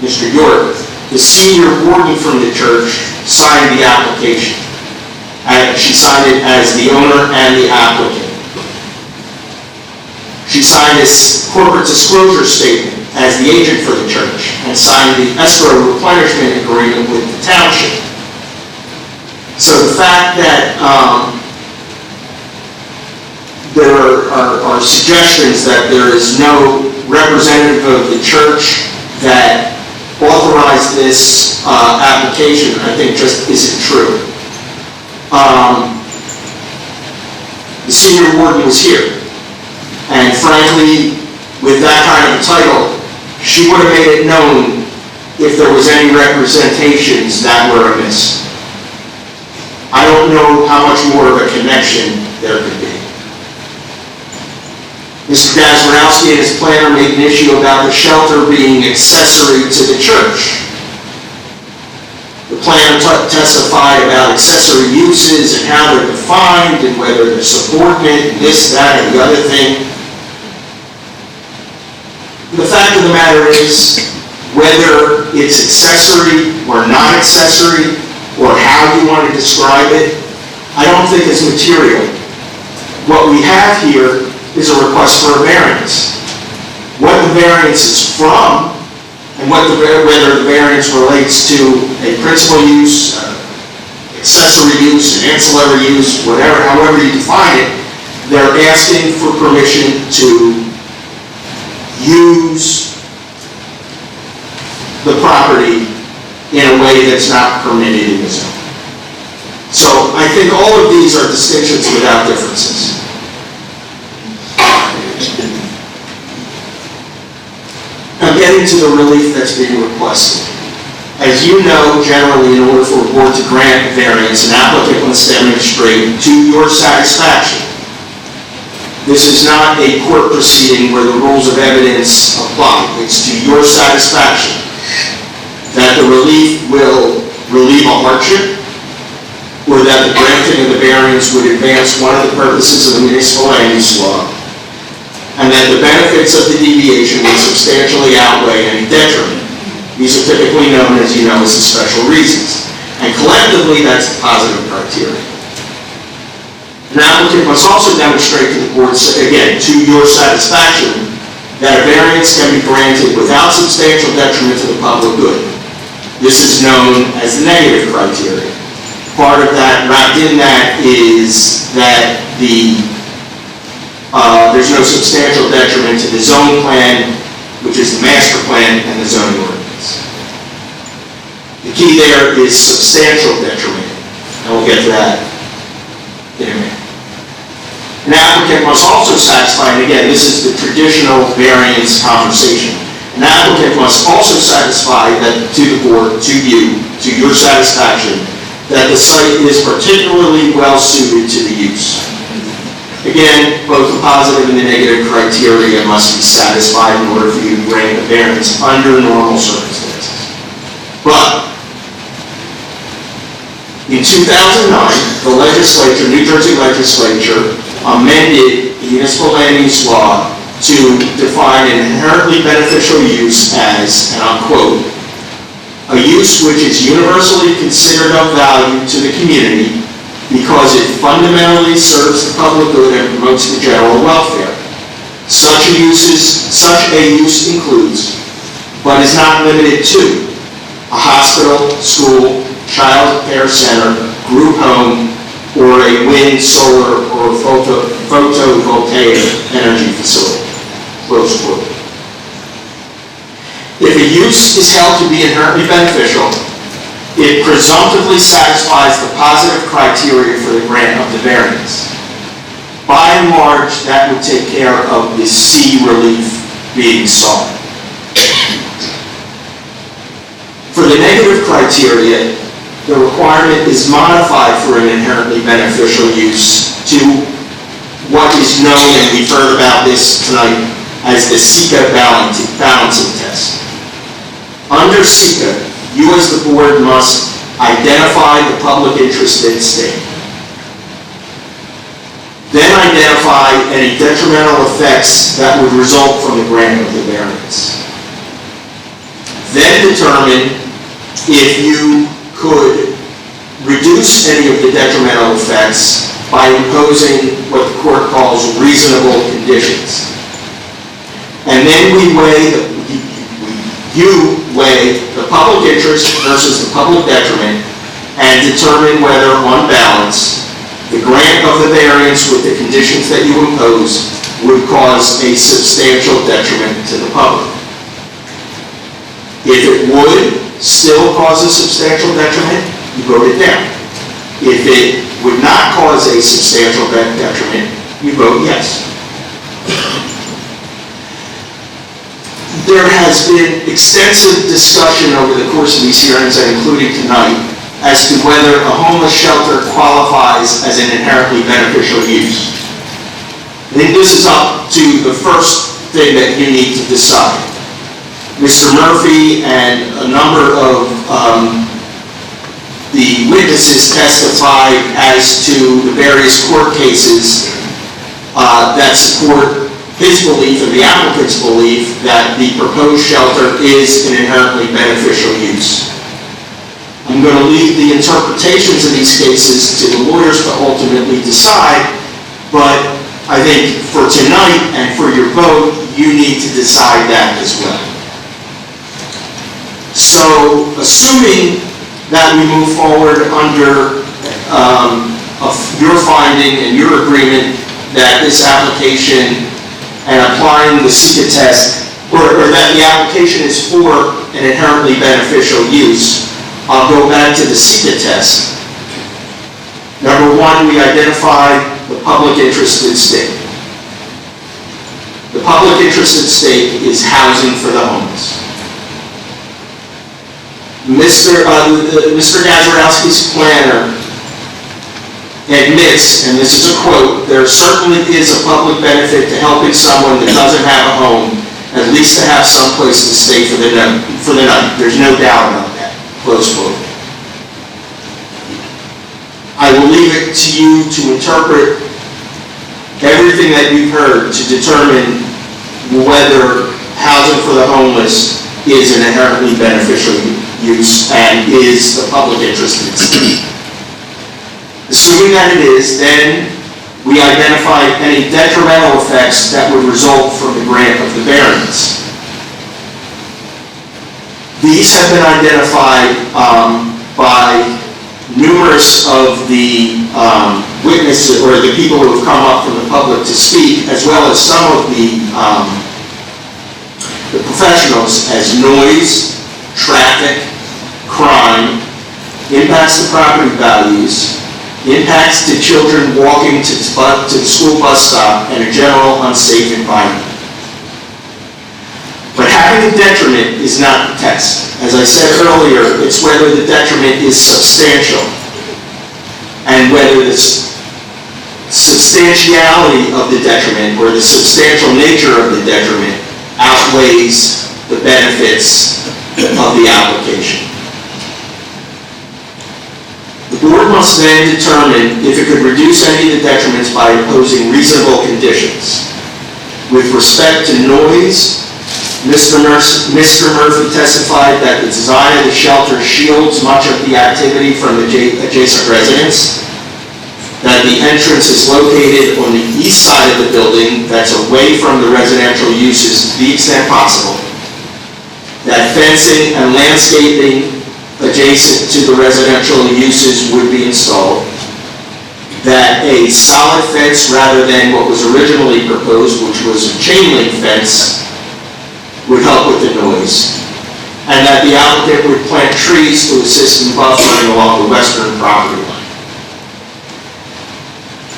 Mr. York, the senior warden from the church signed the application. She signed it as the owner and the applicant. She signed this corporate disclosure statement as the agent for the church and signed the escrow replenishment agreement with the township. So the fact that there are suggestions that there is no representative of the church that authorized this application, I think just isn't true. The senior warden was here, and frankly, with that kind of a title, she would have made it known if there was any representations that were amiss. I don't know how much more of a connection there could be. Mr. Gazarovski and his planner made an issue about the shelter being accessory to the church. The planner testified about accessory uses and how they're defined and whether they're subordinate and this, that, and the other thing. The fact of the matter is, whether it's accessory or not accessory, or how you want to describe it, I don't think is material. What we have here is a request for a variance. What the variance is from, and whether the variance relates to a principal use, accessory use, an ancillary use, whatever, however you define it, they're asking for permission to use the property in a way that's not permitted in the zone. So I think all of these are distinctions without differences. Now getting to the relief that's being requested. As you know, generally, in order for a board to grant a variance, an applicant must demonstrate to your satisfaction. This is not a court proceeding where the rules of evidence apply. It's to your satisfaction that the relief will relieve a hardship, or that the granting of the variance would advance one of the purposes of the municipal land use law, and that the benefits of the deviation would substantially outweigh any detriment. These are typically known, as you know, as the special reasons. And collectively, that's the positive criteria. An applicant must also demonstrate to the board, again, to your satisfaction, that a variance can be granted without substantial detriment to the public good. This is known as the negative criteria. Part of that, wrapped in that, is that there's no substantial detriment to the zone plan, which is the master plan, and the zoning ordinance. The key there is substantial detriment, and we'll get to that in a minute. An applicant must also satisfy, and again, this is the traditional variance conversation, an applicant must also satisfy that to the board, to you, to your satisfaction, that the site is particularly well suited to the use. Again, both the positive and the negative criteria must be satisfied in order for you to grant a variance under normal circumstances. But in 2009, the legislature, New Jersey legislature, amended the municipal land use law to define an inherently beneficial use as, and I'll quote, a use which is universally considered of value to the community because it fundamentally serves the public good and promotes the general welfare. Such a use includes, but is not limited to, a hospital, school, child care center, group home, or a wind, solar, or photovoltaic energy facility. Close quote. If a use is held to be inherently beneficial, it presumptively satisfies the positive criteria for the grant of the variance. By and large, that would take care of the C relief being sought. For the negative criteria, the requirement is modified for an inherently beneficial use to what is known, and we've heard about this tonight, as the SECA balancing test. Under SECA, you as the board must identify the public interest at stake. Then identify any detrimental effects that would result from the grant of the variance. Then determine if you could reduce any of the detrimental effects by imposing what the court calls reasonable conditions. And then you weigh the public interest versus the public detriment and determine whether, on balance, the grant of the variance with the conditions that you impose would cause a substantial detriment to the public. If it would still cause a substantial detriment, you vote it down. If it would not cause a substantial detriment, you vote yes. There has been extensive discussion over the course of these hearings, and including tonight, as to whether a homeless shelter qualifies as an inherently beneficial use. I think this is up to the first thing that you need to decide. Mr. Murphy and a number of the witnesses testified as to the various court cases that support his belief and the applicant's belief that the proposed shelter is an inherently beneficial use. I'm going to leave the interpretations of these cases to the lawyers to ultimately decide, but I think for tonight and for your vote, you need to decide that as well. So, assuming that we move forward under your finding and your agreement that this application and applying the SECA test, or that the application is for an inherently beneficial use, I'll go back to the SECA test. Number one, we identified the public interest at stake. The public interest at stake is housing for the homeless. Mr. Gazarovski's planner admits, and this is a quote, there certainly is a public benefit to helping someone that doesn't have a home, at least to have some place to stay for the night. There's no doubt about that. Close quote. I will leave it to you to interpret everything that you've heard to determine whether housing for the homeless is an inherently beneficial use and is the public interest in it. Assuming that it is, then we identify any detrimental effects that would result from the grant of the variance. These have been identified by numerous of the witnesses or the people who have come up from the public to speak, as well as some of the professionals, as noise, traffic, crime, impacts to property values, impacts to children walking to the school bus stop, and a general unsafe environment. But having a detriment is not the test. As I said earlier, it's whether the detriment is substantial and whether the substantiality of the detriment or the substantial nature of the detriment outweighs the benefits of the application. The board must then determine if it could reduce any of the detriments by imposing reasonable conditions. With respect to noise, Mr. Murphy testified that the design of the shelter shields much of the activity from adjacent residents, that the entrance is located on the east side of the building that's away from the residential uses to the extent possible, that fencing and landscaping adjacent to the residential uses would be installed, that a solid fence rather than what was originally proposed, which was a chain link fence, would help with the noise, and that the applicant would plant trees to assist in buffering along the western property line.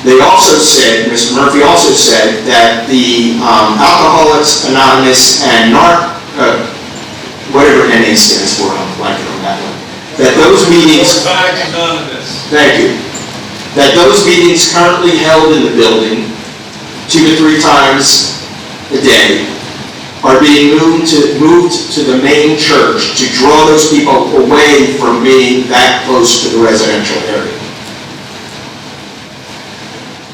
They also said, Mr. Murphy also said, that the Alcoholics Anonymous and whatever NA stands for, I'm blanking on that one, that those meetings, thank you, that those meetings currently held in the building 2 to 3 times a day are being moved to the main church to draw those people away from being that close to the residential area.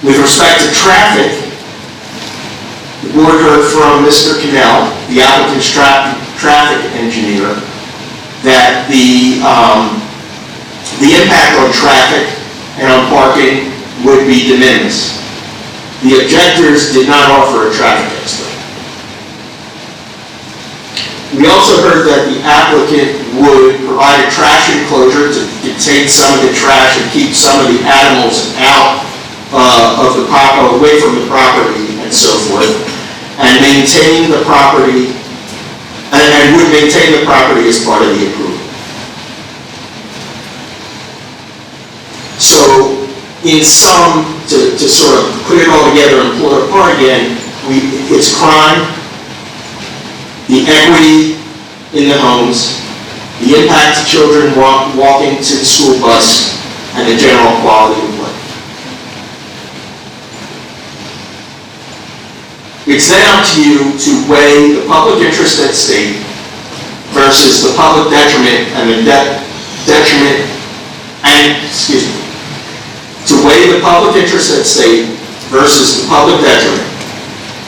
With respect to traffic, the board heard from Mr. Cannell, the applicant's traffic engineer, that the impact on traffic and on parking would be de minimis. The objectors did not offer a traffic expert. We also heard that the applicant would provide a trash enclosure to contain some of the trash and keep some of the animals out of the away from the property and so forth, and maintain the property, and would maintain the property as part of the approval. So, in sum, to sort of put it all together and pull it apart again, it's crime, the equity in the homes, the impact to children walking to the school bus, and the general quality of life. It's then up to you to weigh the public interest at stake versus the public detriment and to weigh the public interest at stake versus the public detriment,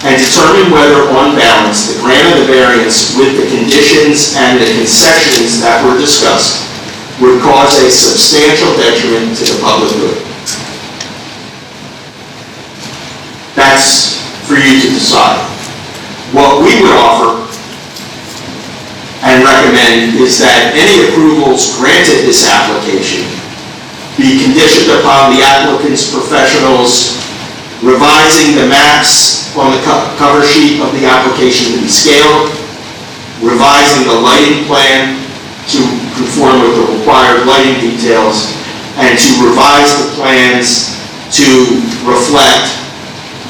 and determine whether, on balance, the grant of the variance with the conditions and the concessions that were discussed would cause a substantial detriment to the public good. That's for you to decide. What we would offer and recommend is that any approvals granted this application be conditioned upon the applicant's professionals revising the maps on the cover sheet of the application to be scaled, revising the lighting plan to conform with the required lighting details, and to revise the plans to reflect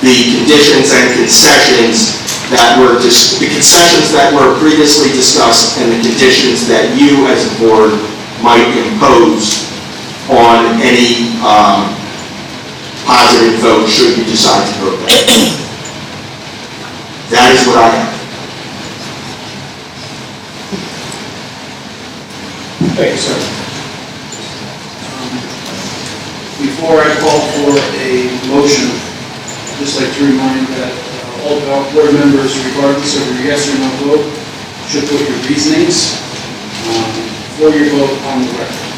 the conditions and concessions that were previously discussed and the conditions that you as a board might impose on any positive vote should you decide to vote that. That is what I have. Thank you, sir. Before I call for a motion, I'd just like to remind that all of our board members, regardless of your yes or no vote, should put your reasonings for your vote on the record.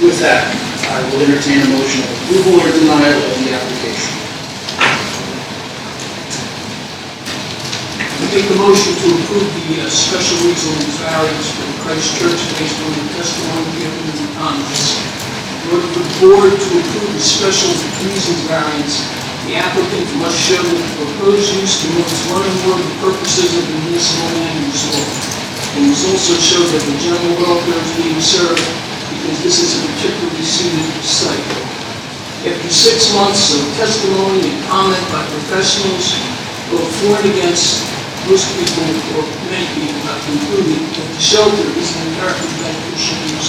With that, I will entertain a motion of approval or denial of the application. I make the motion to approve the special reasonable variance for the Christ Church based on the testimony given in the comments. In order for the board to approve the special reasons variance, the applicant must show that the proposed use promotes one or more of the purposes of the municipal land use law. It must also show that the general welfare is being served because this is a particularly suited site. After 6 months of testimony and comment by professionals, both for and against, most people, or many people, have concluded that the shelter is an inherently beneficial use.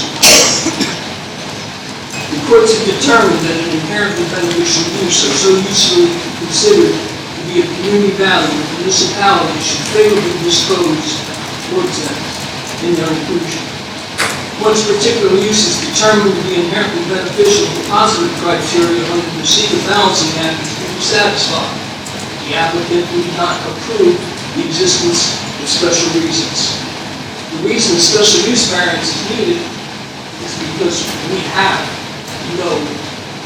The courts have determined that an inherently beneficial use, or so usefully considered to be of community value, the municipality should favorably dispose towards them in their inclusion. Once particular use is determined to be inherently beneficial, the positive criteria under the procedure balancing act is to be satisfied. The applicant would not approve the existence of special reasons. The reason a special use variance is needed is because we have no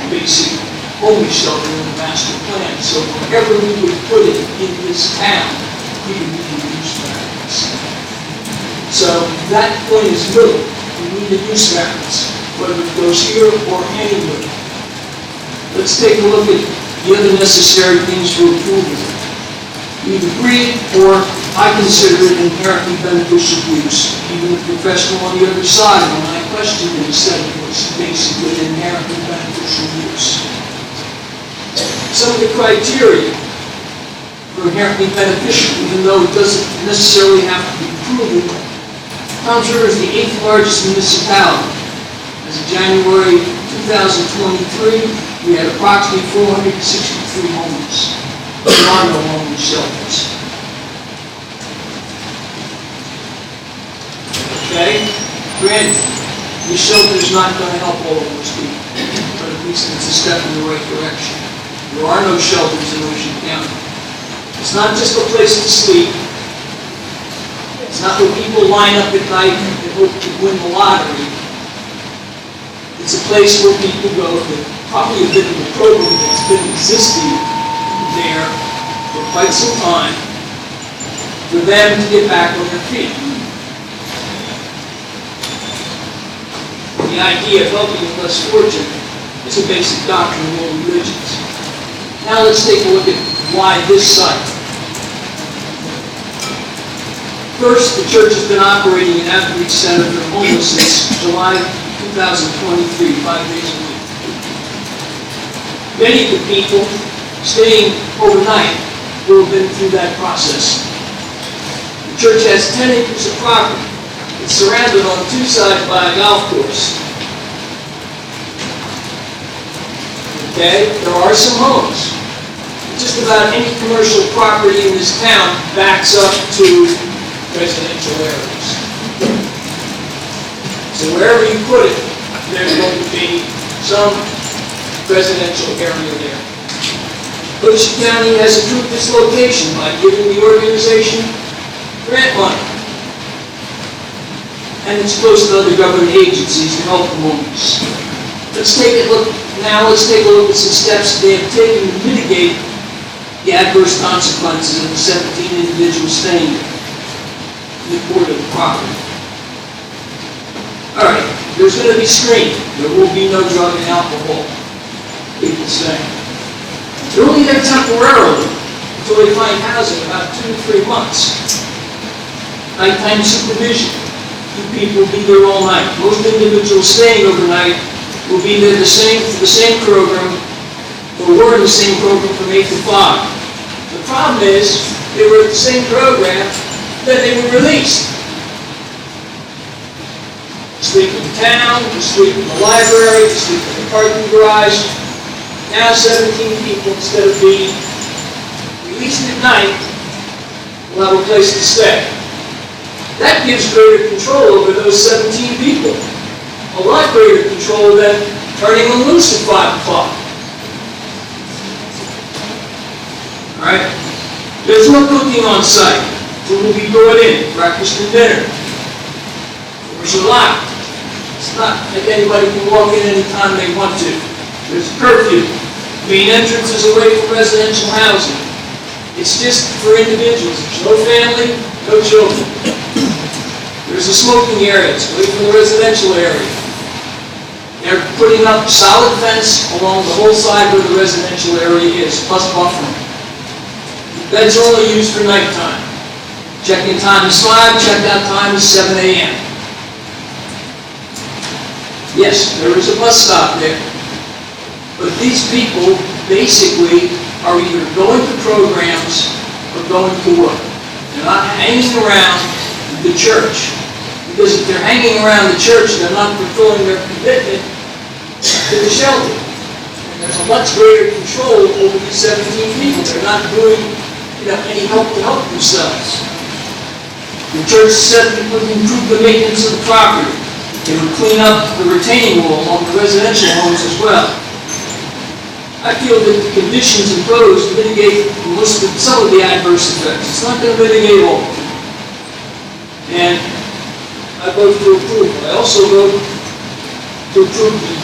basic homeless shelter in the master plan. So wherever we would put it in this town, we would need a use variance. So that point is moot. We need a use variance, whether it goes here or anywhere. Let's take a look at the other necessary things for approval. We've agreed, or I consider it inherently beneficial use. Even the professional on the other side, when I questioned him, said it was basically inherently beneficial use. Some of the criteria for inherently beneficial, even though it doesn't necessarily have to be proven, Township is the 8th largest municipality. As of January 2023, we had approximately 463 homeless. There are no homeless shelters. Okay? Granted, this shelter is not going to help all of those people, but at least it's a step in the right direction. There are no shelters in Ocean County. It's not just a place to sleep. It's not where people line up at night and hope to win the lottery. It's a place where people go that probably have been in the program that's been existing there for quite some time for them to get back on their feet. The idea of helping the less fortunate is a basic doctrine of all religions. Now let's take a look at why this site. First, the church has been operating an outreach center for the homeless since July 2023, 5 days a week. Many of the people staying overnight will have been through that process. The church has 10 acres of property. It's surrounded on 2 sides by a golf course. Okay, there are some homes. Just about any commercial property in this town backs up to residential areas. So wherever you put it, there's going to be some residential area there. Ocean County has approved this location by giving the organization grant money. And it's close to other government agencies to help the homeless. Let's take a look at some steps they have taken to mitigate the adverse consequences of the 17 individuals staying there. The report of the property. All right, there's going to be screening. There will be no drug and alcohol. People say. They're only there temporarily until they find housing, about 2 to 3 months. Nighttime supervision. 2 people will be there all night. Most individuals staying overnight will be there for the same program, or were in the same program from 8 to 5. The problem is, they were at the same program, then they were released. Sleep in town, you sleep in the library, you sleep in the parking garage. Now 17 people, instead of being released at night, will have a place to stay. That gives greater control over those 17 people. a lot greater control than turning them loose at 5 o'clock. All right? There's no cooking on site. Food will be brought in, breakfast and dinner. Doors are locked. It's not like anybody can walk in anytime they want to. There's curfew. Main entrance is away from residential housing. It's just for individuals. There's no family, no children. There's a smoking area. It's away from the residential area. They're putting up solid fence along the whole side where the residential area is, plus buffering. Beds are only used for nighttime. Check-in time is 5, check-out time is 7 a.m. Yes, there is a bus stop there. But these people basically are either going to programs or going to work. They're not hanging around the church. Because if they're hanging around the church, they're not fulfilling their commitment to the shelter. And there's a much greater control over these 17 people. They're not doing any help to help themselves. The church said it would improve the maintenance of the property. It would clean up the retaining wall along the residential homes as well. I feel that the conditions imposed mitigate some of the adverse effects. It's not going to mitigate all of them. And I vote to approve. I also vote to approve the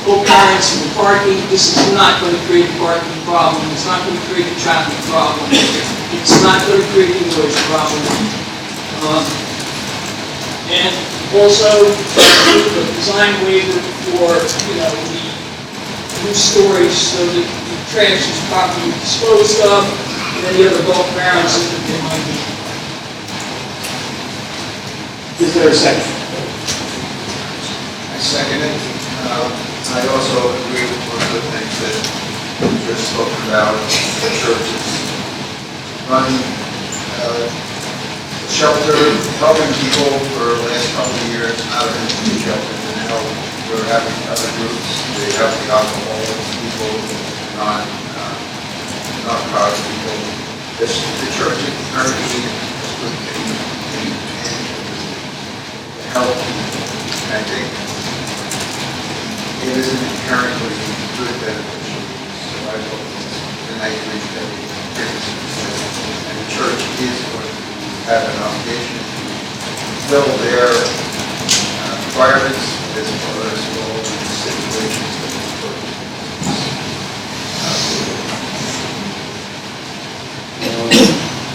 co-parents and the parking. This is not going to create a parking problem. It's not going to create a traffic problem. It's not going to create a noise problem. And also, the design waiver for, the new storage so that the trash is properly disposed of, and any other bulk variances that there might be. Is there a second? I second it. I also agree with one of the things that you just spoke about, the churches running shelter, helping people for the last couple of years out of the shelter, and now we're having other groups. They help the alcohol people, non-product people. The church is very good in help, and I think it is an inherently good beneficial use. So I hope it's a nice reach that we give, and the church is going to have an obligation to fulfill their requirements as well as all the stipulations that we put in.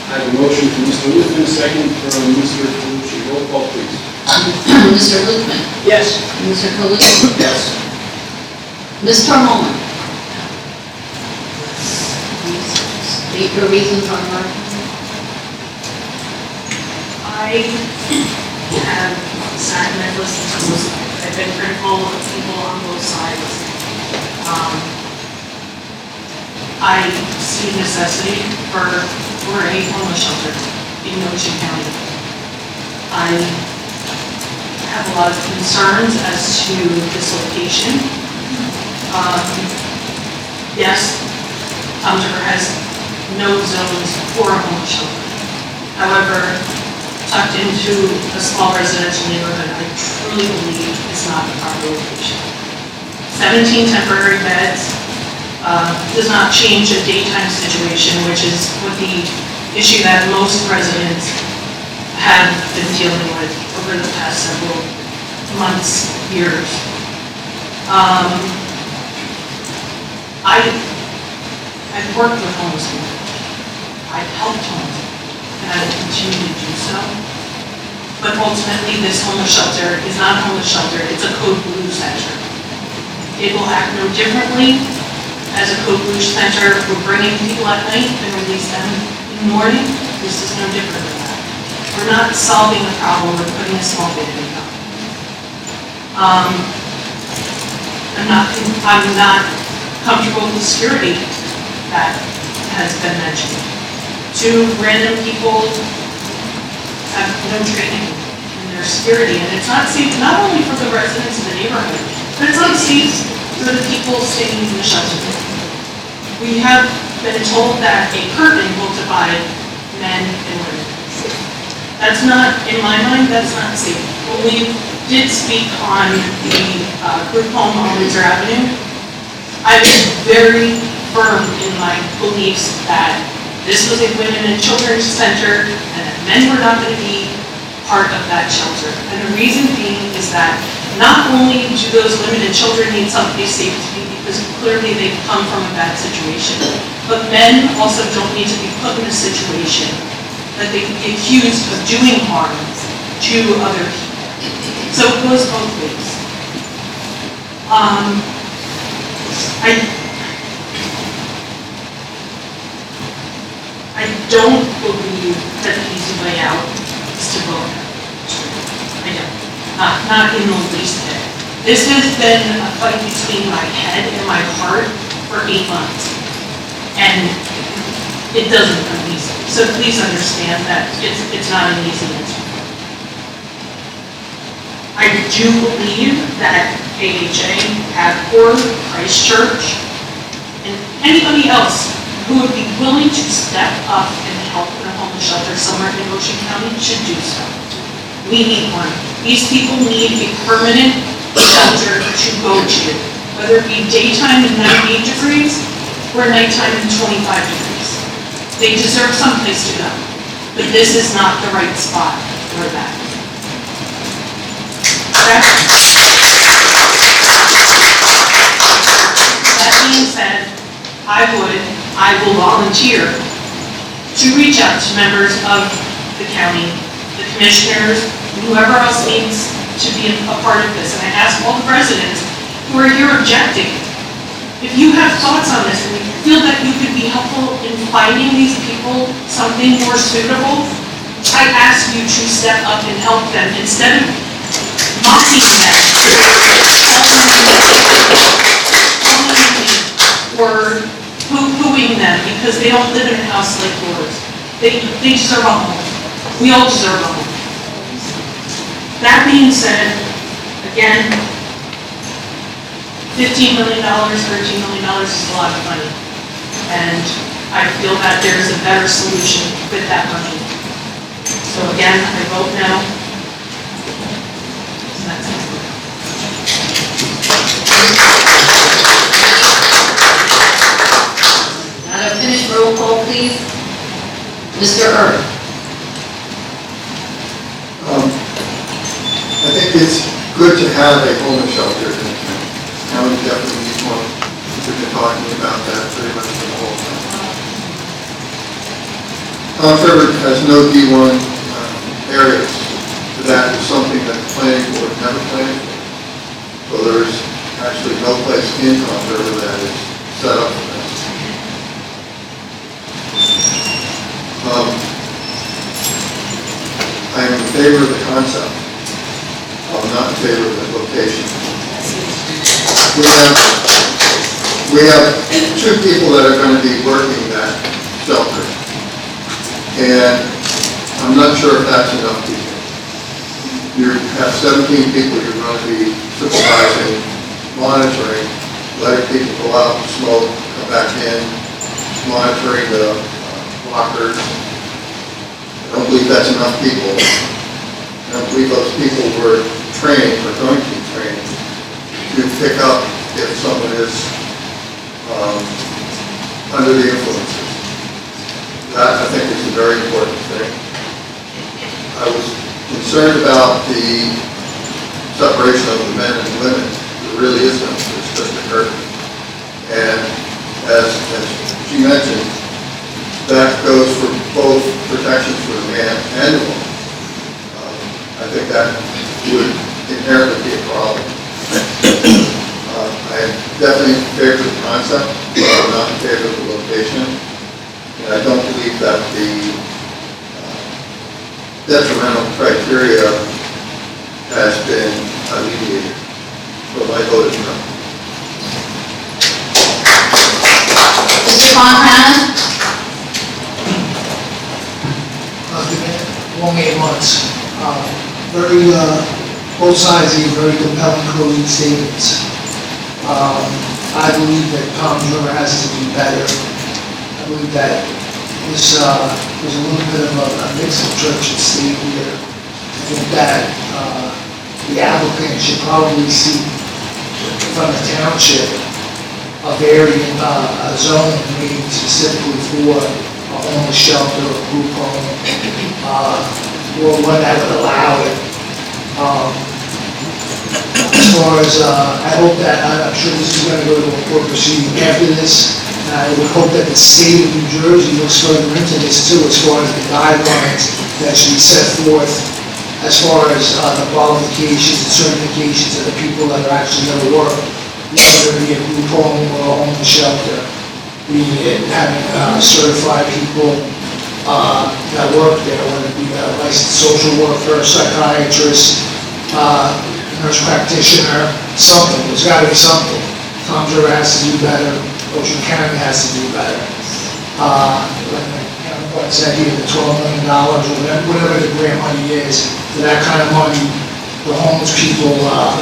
I have a motion from Mr. Luthman, a second from Mr. Calucci. Roll call, please. Mr. Luthman? Yes. Mr. Calucci? Yes. Ms. Tormona? State your reasons on that. I have sat and I've listened to most of it. I've been critical of people on both sides. I see necessity for a homeless shelter in Ocean County. I have a lot of concerns as to this location. Yes, Township has no zones for a homeless shelter. However, tucked into a small residential neighborhood, I truly believe is not the proper location. 17 temporary beds does not change a daytime situation, which is what the issue that most residents have been dealing with over the past several months, years. I've worked with homeless people. I've helped homeless people, and I will continue to do so. But ultimately, this homeless shelter is not a homeless shelter, it's a code blue center. It will act no differently as a code blue center. We're bringing people at night and release them in the morning. This is no different than that. We're not solving the problem, we're putting a small bit in it. I'm not comfortable with the security that has been mentioned. 2 random people have no training in their security, and it's not safe not only for the residents of the neighborhood, but it's not safe for the people staying in the shelter. We have been told that a curtain will divide men and women. That's not, in my mind, that's not safe. Only did speak on the group home on Windsor Avenue. I was very firm in my beliefs that this was a women and children's center and that men were not going to be part of that shelter. And the reason being is that not only do those women and children need someplace safe to be because clearly they've come from a bad situation, but men also don't need to be put in a situation that they can be accused of doing harm to other people. So it goes both ways. I don't believe that the easy way out is to vote. I don't. Not in the least bit. This has been a fight between my head and my heart for 8 months. And it doesn't come easy. So please understand that it's not an easy answer. I do believe that AHA, Adcore, Christ Church, and anybody else who would be willing to step up and help in a homeless shelter somewhere in Ocean County should do so. We need one. These people need a permanent shelter to go to, whether it be daytime in 98 degrees or nighttime in 25 degrees. They deserve someplace to go, but this is not the right spot for that. That being said, I will volunteer to reach out to members of the county, the commissioners, whoever else needs to be a part of this. And I ask all the residents who are here objecting, if you have thoughts on this and you feel that you could be helpful in finding these people something more suitable, I ask you to step up and help them instead of mocking them, or poo-pooing them because they don't live in a house like yours. They deserve a home. We all deserve a home. That being said, again, $15 million, $13 million is a lot of money. And I feel that there's a better solution with that money. So again, I vote no. That's it. Now to finish, roll call, please. Mr. Earp. I think it's good to have a homeless shelter in the county. County definitely needs one. We've been talking about that pretty much for the whole time. Township has no D1 areas. That is something that the planning board never planned for. So there's actually no place in Township that is set up for that. I am in favor of the concept. I'm not in favor of the location. We have 2 people that are going to be working that shelter. And I'm not sure if that's enough people. You have 17 people you're going to be supervising, monitoring, letting people go out and smoke, come back in, monitoring the lockers. I don't believe that's enough people. I don't believe those people were trained or going to be trained to pick up if someone is under the influences. That, I think, is a very important thing. I was concerned about the separation of the men and women. There really isn't. It's just a curtain. And as she mentioned, that goes for both protections for the man and the woman. I think that would inherently be a problem. I am definitely in favor of the concept, but I'm not in favor of the location. And I don't believe that the detrimental criteria has been alleviated. So my vote is no. Mr. Fontana? Long 8 months. Both sides gave very compelling closing statements. I believe that Tom Miller has to do better. I believe that this was a little bit of a mix of church and state here. I think that the applicant should probably seek from the township a variant, a zone made specifically for a homeless shelter or group home, or one that would allow it. As far as, I hope that, I'm sure this is gonna go to a court proceeding after this, and I would hope that the state of New Jersey looks further into this too, as far as the guidelines that should be set forth, as far as the qualifications and certifications of the people that are actually gonna work, whether it be a group home or a homeless shelter, having certified people that work there, whether it be a licensed social worker, psychiatrist, nurse practitioner, something. There's got to be something. Tom's River has to do better. Ocean County has to do better. Like I said here, the $12 million or whatever the grant money is, for that kind of money, the homeless people of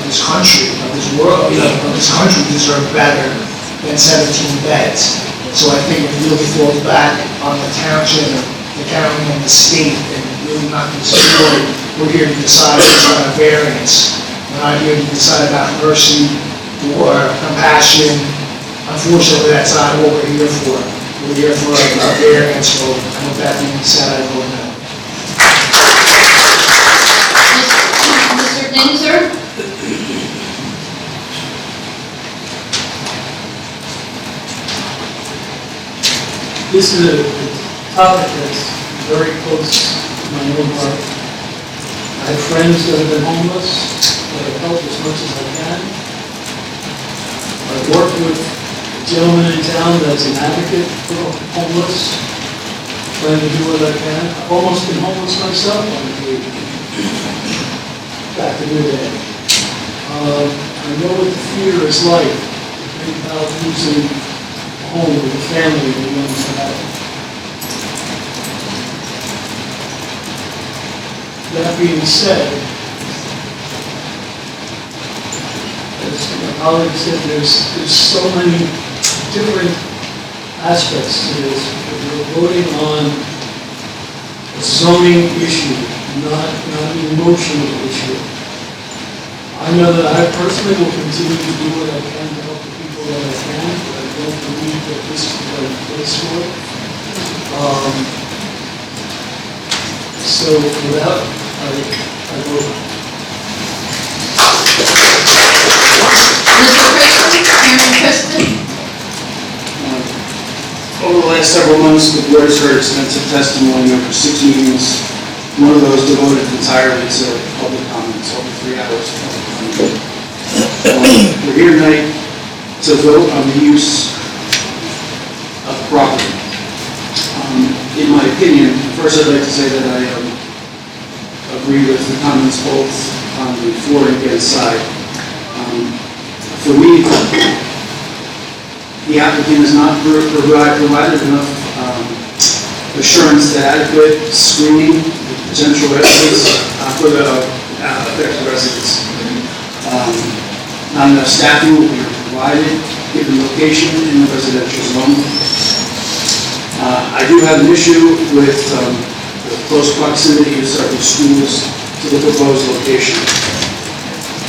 this country, of this world, of this country deserve better than 17 beds. So I think it really falls back on the township, the county, and the state, and really not this board. We're here to decide on a variance. We're not here to decide about mercy or compassion. Unfortunately, that's not what we're here for. We're here for a variance vote. And with that being said, I vote no. Mr. Dinser? This is a topic that's very close to my own heart. I have friends that have been homeless, that I've helped as much as I can. I've worked with a gentleman in town that's an advocate for the homeless, trying to do what I can. I've almost been homeless myself on occasion, back in the day. I know what the fear is like, about losing home with a family that you once had. That being said, as my colleague said, there's so many different aspects to this. We're voting on a zoning issue, not an emotional issue. I know that I personally will continue to do what I can to help the people that I can, but I don't believe that this is the right place for it. So without, I vote. Mr. Christian, Chairman Christian? Over the last several months, the board has heard extensive testimony over 6 meetings. One of those devoted entirely to public comments, over 3 hours of public comment. We're here tonight to vote on the use of property. In my opinion, first I'd like to say that I agree with the comments both on the for and against side. For me, the applicant has not provided enough assurance that adequate screening of potential residents for the affected residents. Not enough staffing will be provided given location in the residential zone. I do have an issue with the close proximity of certain schools to the proposed location.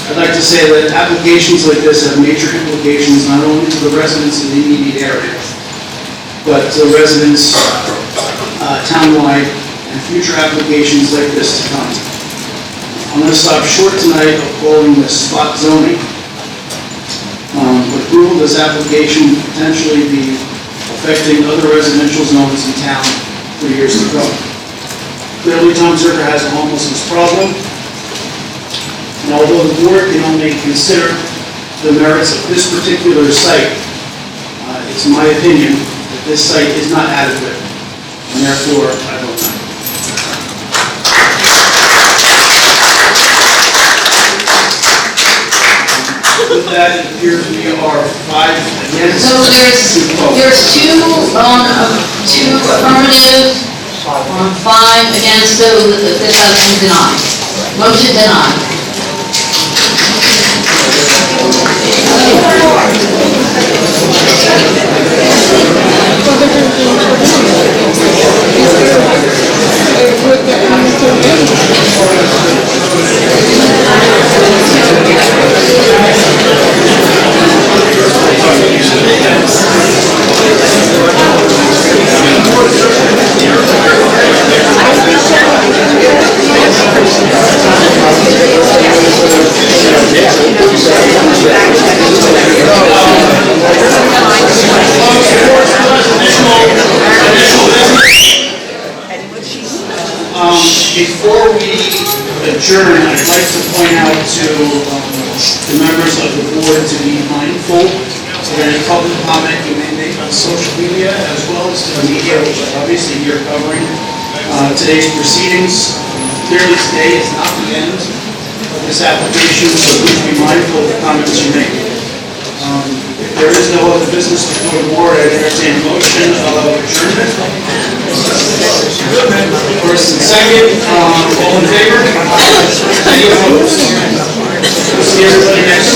I'd like to say that applications like this have major implications not only to the residents in the immediate area, but to residents townwide and future applications like this to come. I'm going to stop short tonight of calling this spot zoning. With approval, this application potentially be affecting other residential zones in town for years to come. Clearly, Township has a homelessness problem. And although the board can only consider the merits of this particular site, it's my opinion that this site is not adequate, and therefore I vote no. With that, it appears we are 5 against. So there's two affirmative, 5 against, so this has been denied. Motion denied. Before we adjourn, I'd like to point out to the members of the board to be mindful of any public comment you may make on social media, as well as to the media, which obviously you're covering today's proceedings. Clearly, today is not the end of this application, so please be mindful of the comments you make. If there is no other business before the board, I entertain a motion of adjournment. First and second, all in favor? Any opposed? We'll see everybody next.